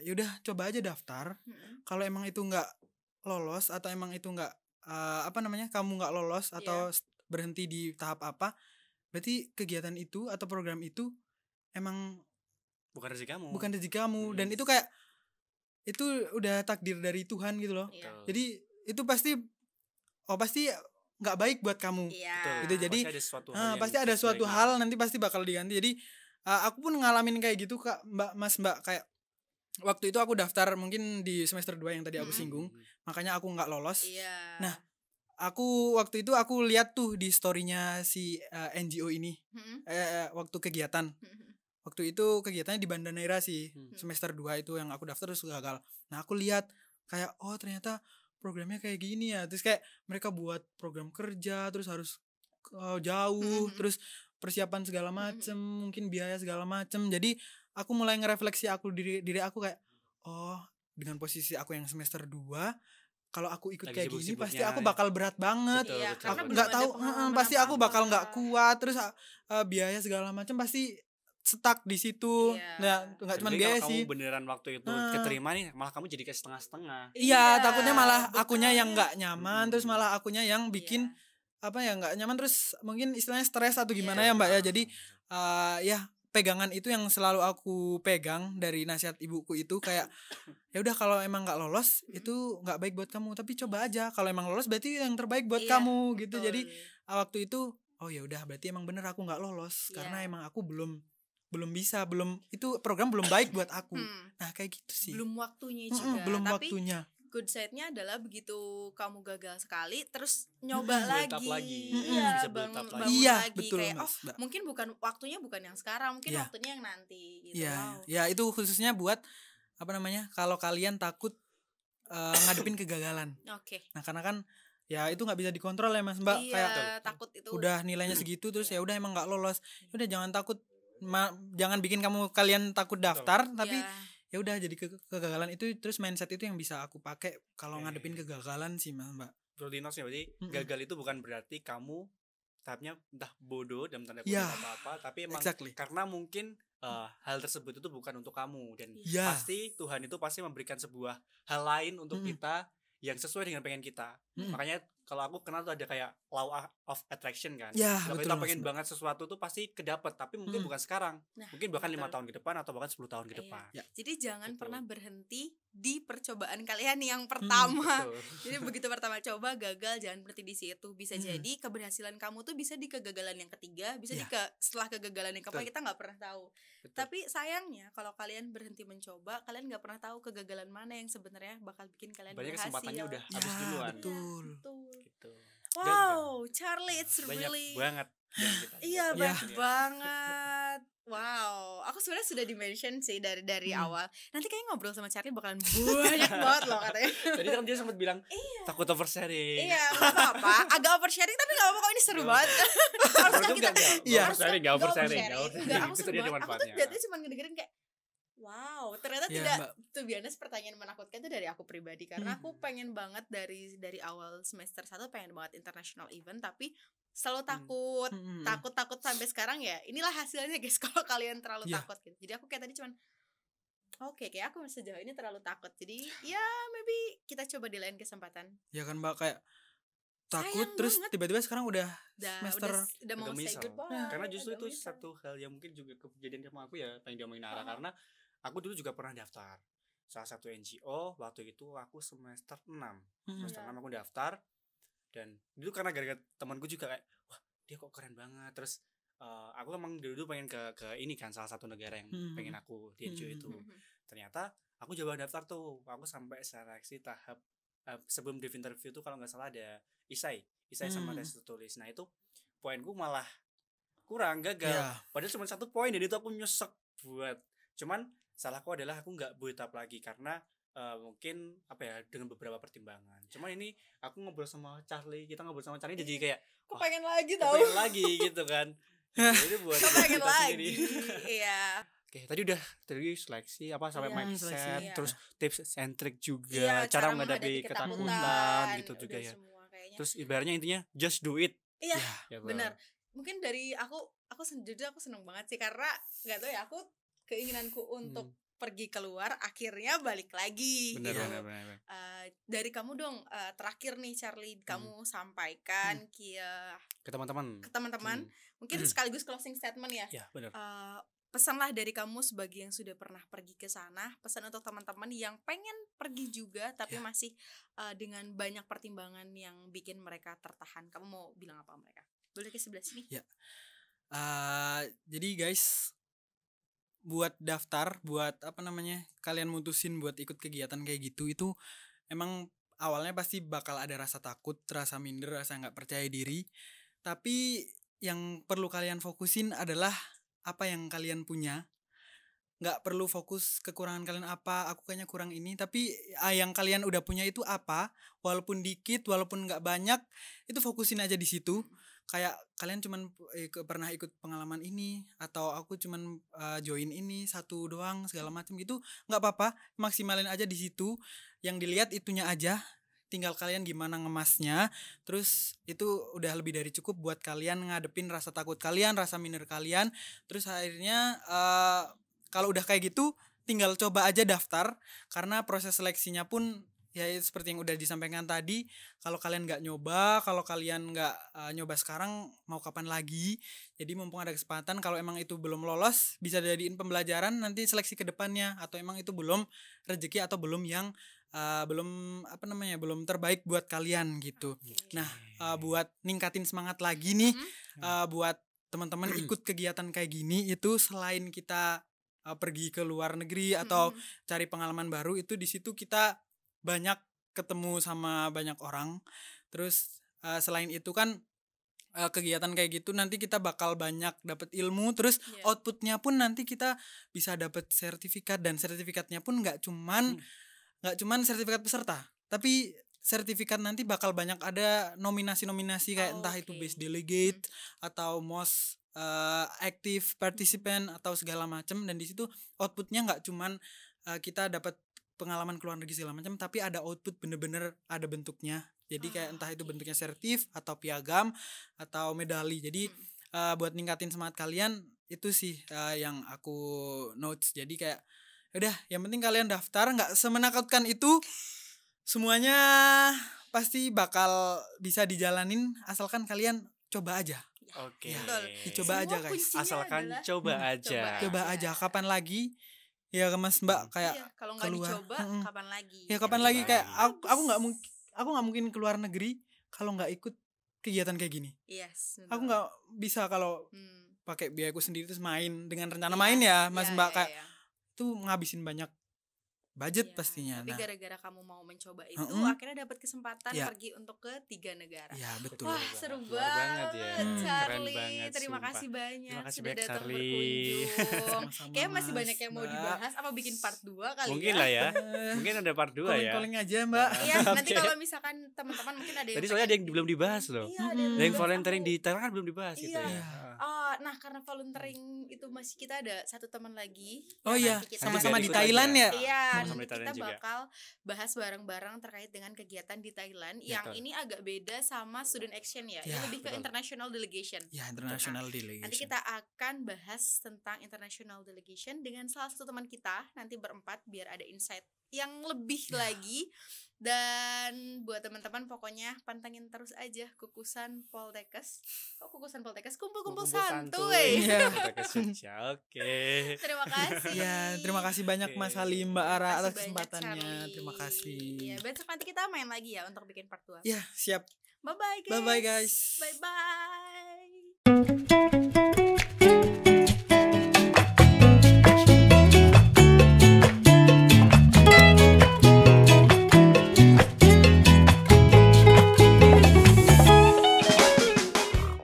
yaudah coba aja daftar Mm-mm. kalau emang itu nggak lolos atau emang itu nggak apa namanya kamu nggak lolos atau berhenti di tahap apa berarti kegiatan itu atau program itu emang Bukan rezeki kamu. bukan rezeki kamu dan itu kayak itu udah takdir dari Tuhan gitu loh Iya. Betul. jadi itu pasti nggak baik buat kamu Iya. Betul. Itu jadi, pasti ada suatu hal yang pasti ada tidak suatu baik. hal nanti pasti bakal diganti jadi aku pun ngalamin kayak gitu Kak Mbak kayak waktu itu aku daftar mungkin di semester 2 yang tadi aku singgung makanya aku nggak lolos Iya. Nah, aku waktu itu aku lihat tuh di storynya si NGO ini Mm-mm. waktu kegiatan Mm-mm. waktu itu kegiatannya di Banda Neira sih semester 2 itu yang aku daftar terus gagal nah aku lihat kayak oh ternyata programnya kayak gini ya terus kayak mereka buat program kerja terus harus jauh terus persiapan segala macem mungkin biaya segala macem jadi aku mulai ngerefleksi aku diri aku kayak oh dengan posisi aku yang semester 2 kalau aku ikut Lagi kayak gini sibuk-sibuknya pasti aku ya. bakal berat banget Betul, Iya, betul, karena betul. belum nggak ada tahu pengalaman pasti aku apa-apa. bakal nggak kuat terus biaya segala macam pasti stuck di situ Iya. nah nggak cuma Jadi biaya kalau sih kamu beneran waktu itu keterima nih, malah kamu jadi kayak setengah-setengah. iya Iya, takutnya malah betul. akunya yang nggak nyaman terus malah akunya yang bikin Iya. apa ya nggak nyaman terus mungkin istilahnya stres atau gimana Iya. ya Mbak ya jadi ya pegangan itu yang selalu aku pegang dari nasihat ibuku itu kayak ya udah kalau emang nggak lolos itu nggak baik buat kamu tapi coba aja kalau emang lolos berarti yang terbaik buat Iya, kamu gitu betul. jadi waktu itu oh ya udah berarti emang bener aku nggak lolos Iya. karena emang aku belum bisa itu program belum baik buat aku Hmm, nah kayak gitu sih belum waktunya Mm-mm, juga. belum Tapi waktunya good side-nya adalah begitu kamu gagal sekali terus nyoba Build up lagi. lagi. Iya, Bisa build up bangun lagi. Iya, lagi betul, kayak Mas, oh Mbak. mungkin waktunya bukan yang sekarang, mungkin Iya. waktunya yang nanti gitu. ya Wow. ya itu khususnya buat apa namanya kalau kalian takut ngadepin kegagalan. Oke. Nah karena kan ya itu nggak bisa dikontrol ya Mas Mbak, Iya, kayak takut itu. udah nilainya segitu terus Iya. ya udah emang nggak lolos, udah jangan takut, jangan bikin kalian takut daftar, tapi Iya. ya udah jadi kegagalan itu, terus mindset itu yang bisa aku pakai kalau Oke. ngadepin kegagalan sih Mas Mbak. Rutinosnya berarti gagal itu bukan berarti kamu tahapnya entah bodoh dalam tanda kutip Ya, apa-apa, tapi emang exactly. karena mungkin hal tersebut itu bukan untuk kamu, dan Ya. pasti Tuhan itu pasti memberikan sebuah hal lain untuk kita yang sesuai dengan pengen kita. Makanya kalau aku kenal tuh ada kayak law of attraction kan. Ya, Kalau betul, kita Mas pengen Mbak. banget sesuatu tuh pasti kedapat, tapi mungkin bukan sekarang. Nah, Mungkin bahkan 5 betul. tahun ke depan atau bahkan 10 tahun ke Iya. depan. Ya. Jadi jangan Betul. pernah berhenti di percobaan kalian yang pertama. Betul. Jadi begitu pertama coba gagal, jangan berhenti di situ. Bisa Hmm. jadi keberhasilan kamu tuh bisa di kegagalan yang ketiga, bisa Ya. di setelah kegagalan yang keempat, Betul. kita nggak pernah tahu. Betul. Tapi sayangnya kalau kalian berhenti mencoba, kalian nggak pernah tahu kegagalan mana yang sebenarnya bakal bikin kalian Banyak berhasil. kesempatannya udah Ya, habis duluan. betul. Betul. Gitu. Wow, Charlie, it's Banyak really banget yang kita Iya, lihat. banyak Ya. banget. Wow, aku sebenarnya sudah di-mention sih dari awal. Nanti kayaknya ngobrol sama Charlie bakalan banyak banget loh katanya. Tadi kan dia sempat bilang takut oversharing. Iya, nggak apa-apa. Agak oversharing tapi nggak apa-apa kok, ini seru banget. Harusnya kita Iya. oversharing, nggak oversharing. Enggak, aku Itu seru dia banget. Aku tuh manfaatnya. jatuhnya cuma ngedengerin kayak wow, ternyata Iya, tidak. Mbak. Tuh biasanya pertanyaan menakutkan itu dari aku pribadi, karena aku pengen banget dari awal semester 1 pengen banget international event, tapi selalu takut takut sampai sekarang. Ya inilah hasilnya guys kalau kalian terlalu Iya. takut gitu. Jadi aku kayak tadi cuman oke, kayak aku sejauh ini terlalu takut, jadi ya maybe kita coba di lain kesempatan. Ya kan Mbak, kayak takut Sayang terus banget. tiba-tiba sekarang udah Udah semester mau agak say misal. goodbye. Karena justru agak itu misal. satu hal yang mungkin juga kejadian sama aku ya, pengen diomongin Ara, karena aku dulu juga pernah daftar salah satu NGO. Waktu itu aku semester 6 semester Iya. 6 aku daftar, dan dulu karena gara-gara temanku juga kayak wah dia kok keren banget, terus aku emang dulu pengen ke ini kan, salah satu negara yang pengen aku di NGO itu. Ternyata aku coba daftar tuh, aku sampai seleksi tahap sebelum Dev interview tuh kalau nggak salah ada isai sama tes tertulis. Nah itu poinku malah kurang, gagal. Ya. Padahal cuma 1 poin, dan itu aku nyesek buat. Cuman salahku adalah aku nggak buat up lagi karena mungkin apa ya, dengan beberapa pertimbangan. Cuman ini aku ngobrol sama Charlie, kita ngobrol sama Charlie jadi kayak Aku wah, pengen lagi aku tau. pengen lagi gitu kan. Jadi buat Aku pengen kita lagi. sendiri. Iya. Oke, tadi seleksi apa sampai Iya, mindset, seleksi, iya. terus tips and trick juga, Iya, cara menghadapi ketakutan, ketakutan gitu udah juga ya. semua kayaknya. Terus ibaratnya intinya just do it. Iya, Ya, benar. Mungkin dari aku jujur aku seneng banget sih, karena nggak tahu ya, aku keinginanku untuk pergi keluar akhirnya balik lagi Benar, gitu. benar. Dari kamu dong, terakhir nih Charlie, kamu sampaikan Ke teman-teman. ke teman-teman, mungkin sekaligus closing statement ya. Ya, benar. Pesanlah dari kamu sebagai yang sudah pernah pergi ke sana, pesan untuk teman-teman yang pengen pergi juga tapi masih dengan banyak pertimbangan yang bikin mereka tertahan. Kamu mau bilang apa mereka? Boleh ke sebelah sini? Ya. Jadi guys, buat daftar, buat apa namanya, kalian mutusin buat ikut kegiatan kayak gitu, itu emang awalnya pasti bakal ada rasa takut, rasa minder, rasa nggak percaya diri. Tapi yang perlu kalian fokusin adalah apa yang kalian punya. Nggak perlu fokus kekurangan kalian apa, aku kayaknya kurang ini, tapi yang kalian udah punya itu apa, walaupun dikit, walaupun nggak banyak, itu fokusin aja di situ. Kayak kalian cuman pernah ikut pengalaman ini, atau aku cuman join ini satu doang segala macam gitu, nggak apa-apa, maksimalin aja di situ. Yang dilihat itunya aja, tinggal kalian gimana ngemasnya. Terus itu udah lebih dari cukup buat kalian ngadepin rasa takut kalian, rasa minder kalian. Terus akhirnya kalau udah kayak gitu, tinggal coba aja daftar, karena proses seleksinya pun ya seperti yang udah disampaikan tadi. Kalau kalian nggak nyoba, kalau kalian nggak nyoba sekarang, mau kapan lagi? Jadi mumpung ada kesempatan, kalau emang itu belum lolos, bisa jadiin pembelajaran nanti seleksi ke depannya, atau emang itu belum rezeki atau belum yang belum terbaik buat kalian gitu. Nah, buat ningkatin semangat lagi nih, buat teman-teman ikut kegiatan kayak gini, itu selain kita pergi ke luar negeri atau cari pengalaman baru, itu di situ kita banyak ketemu sama banyak orang. Terus selain itu kan kegiatan kayak gitu nanti kita bakal banyak dapat ilmu, terus outputnya pun nanti kita bisa dapat sertifikat, dan sertifikatnya pun nggak cuman nggak cuman sertifikat peserta, tapi sertifikat nanti bakal banyak ada nominasi-nominasi kayak entah itu Oke. best delegate atau most active participant atau segala macam, dan di situ outputnya nggak cuman kita dapat pengalaman keluar negeri segala macam, tapi ada output bener-bener ada bentuknya. Jadi kayak entah itu bentuknya sertif atau piagam atau medali. Jadi buat ningkatin semangat kalian itu sih yang aku notes. Jadi kayak udah, yang penting kalian daftar, nggak semenakutkan itu. Semuanya pasti bakal bisa dijalanin asalkan kalian coba aja. Oke. Betul. Dicoba Semua aja, guys. kuncinya Asalkan adalah coba aja. Coba aja, kapan lagi ya Mas Mbak kayak iya, kalau nggak keluar. dicoba kapan lagi? Ya kapan Coba lagi lagi. kayak aku nggak mungkin keluar negeri kalau nggak ikut kegiatan kayak gini. Yes, betul. Aku nggak bisa kalau Hmm. pakai biayaku sendiri terus main dengan rencana Iya, main ya Mas iya, Mbak, iya, kayak iya. itu ngabisin banyak budget Iya, pastinya. Tapi Nah, gara-gara kamu mau mencoba itu, Mm-mm. akhirnya dapat kesempatan Iya. pergi untuk ke 3 negara. ya betul. Wah, banget. seru Luar banget banget, ya. Keren Charlie. banget, Terima sumpah. kasih banyak Terima kasih sudah banyak, datang Charlie. berkunjung. Sama-sama, Kayaknya masih Mas, banyak yang mau Mbak. dibahas. Apa bikin part 2 kali Mungkin ya? lah ya. Eh, Mungkin ada part 2 ya. calling aja Mbak. Iya, nanti Oke. kalau misalkan teman-teman mungkin ada yang Tadi soalnya ada yang pengen belum dibahas loh. Iya, ada Mm-mm. yang Ada yang dibahas, volunteering aku- di Thailand kan belum dibahas gitu Iya. ya. Nah, karena volunteering itu masih kita ada satu teman lagi. Oh yang iya, nanti kita- sama-sama juga di ikut Thailand aja. ya. Iya, Sama-sama nanti di Thailand kita juga. bakal bahas bareng-bareng terkait dengan kegiatan di Thailand. Betul. Yang ini agak beda sama student action ya. Ini Ya, lebih ke betul. international delegation. Ya, international Nanti delegation. kita akan bahas tentang international delegation dengan salah satu teman kita nanti berempat biar ada insight yang lebih lagi. Dan buat teman-teman pokoknya pantengin terus aja Kukusan Poltekkes. Kok Kukusan Poltekkes? Kumpul-kumpul santuy. Iya. Kita ke Jogja, oke. Terima kasih. Ya, terima kasih banyak Mas Oke. Ali, Mbak Ara Terima atas kasih banyak, kesempatannya. Charlie. Terima kasih. Ya, besok nanti kita main lagi ya untuk bikin part 2. Ya, siap. Bye bye guys. Bye-bye, guys. Bye bye.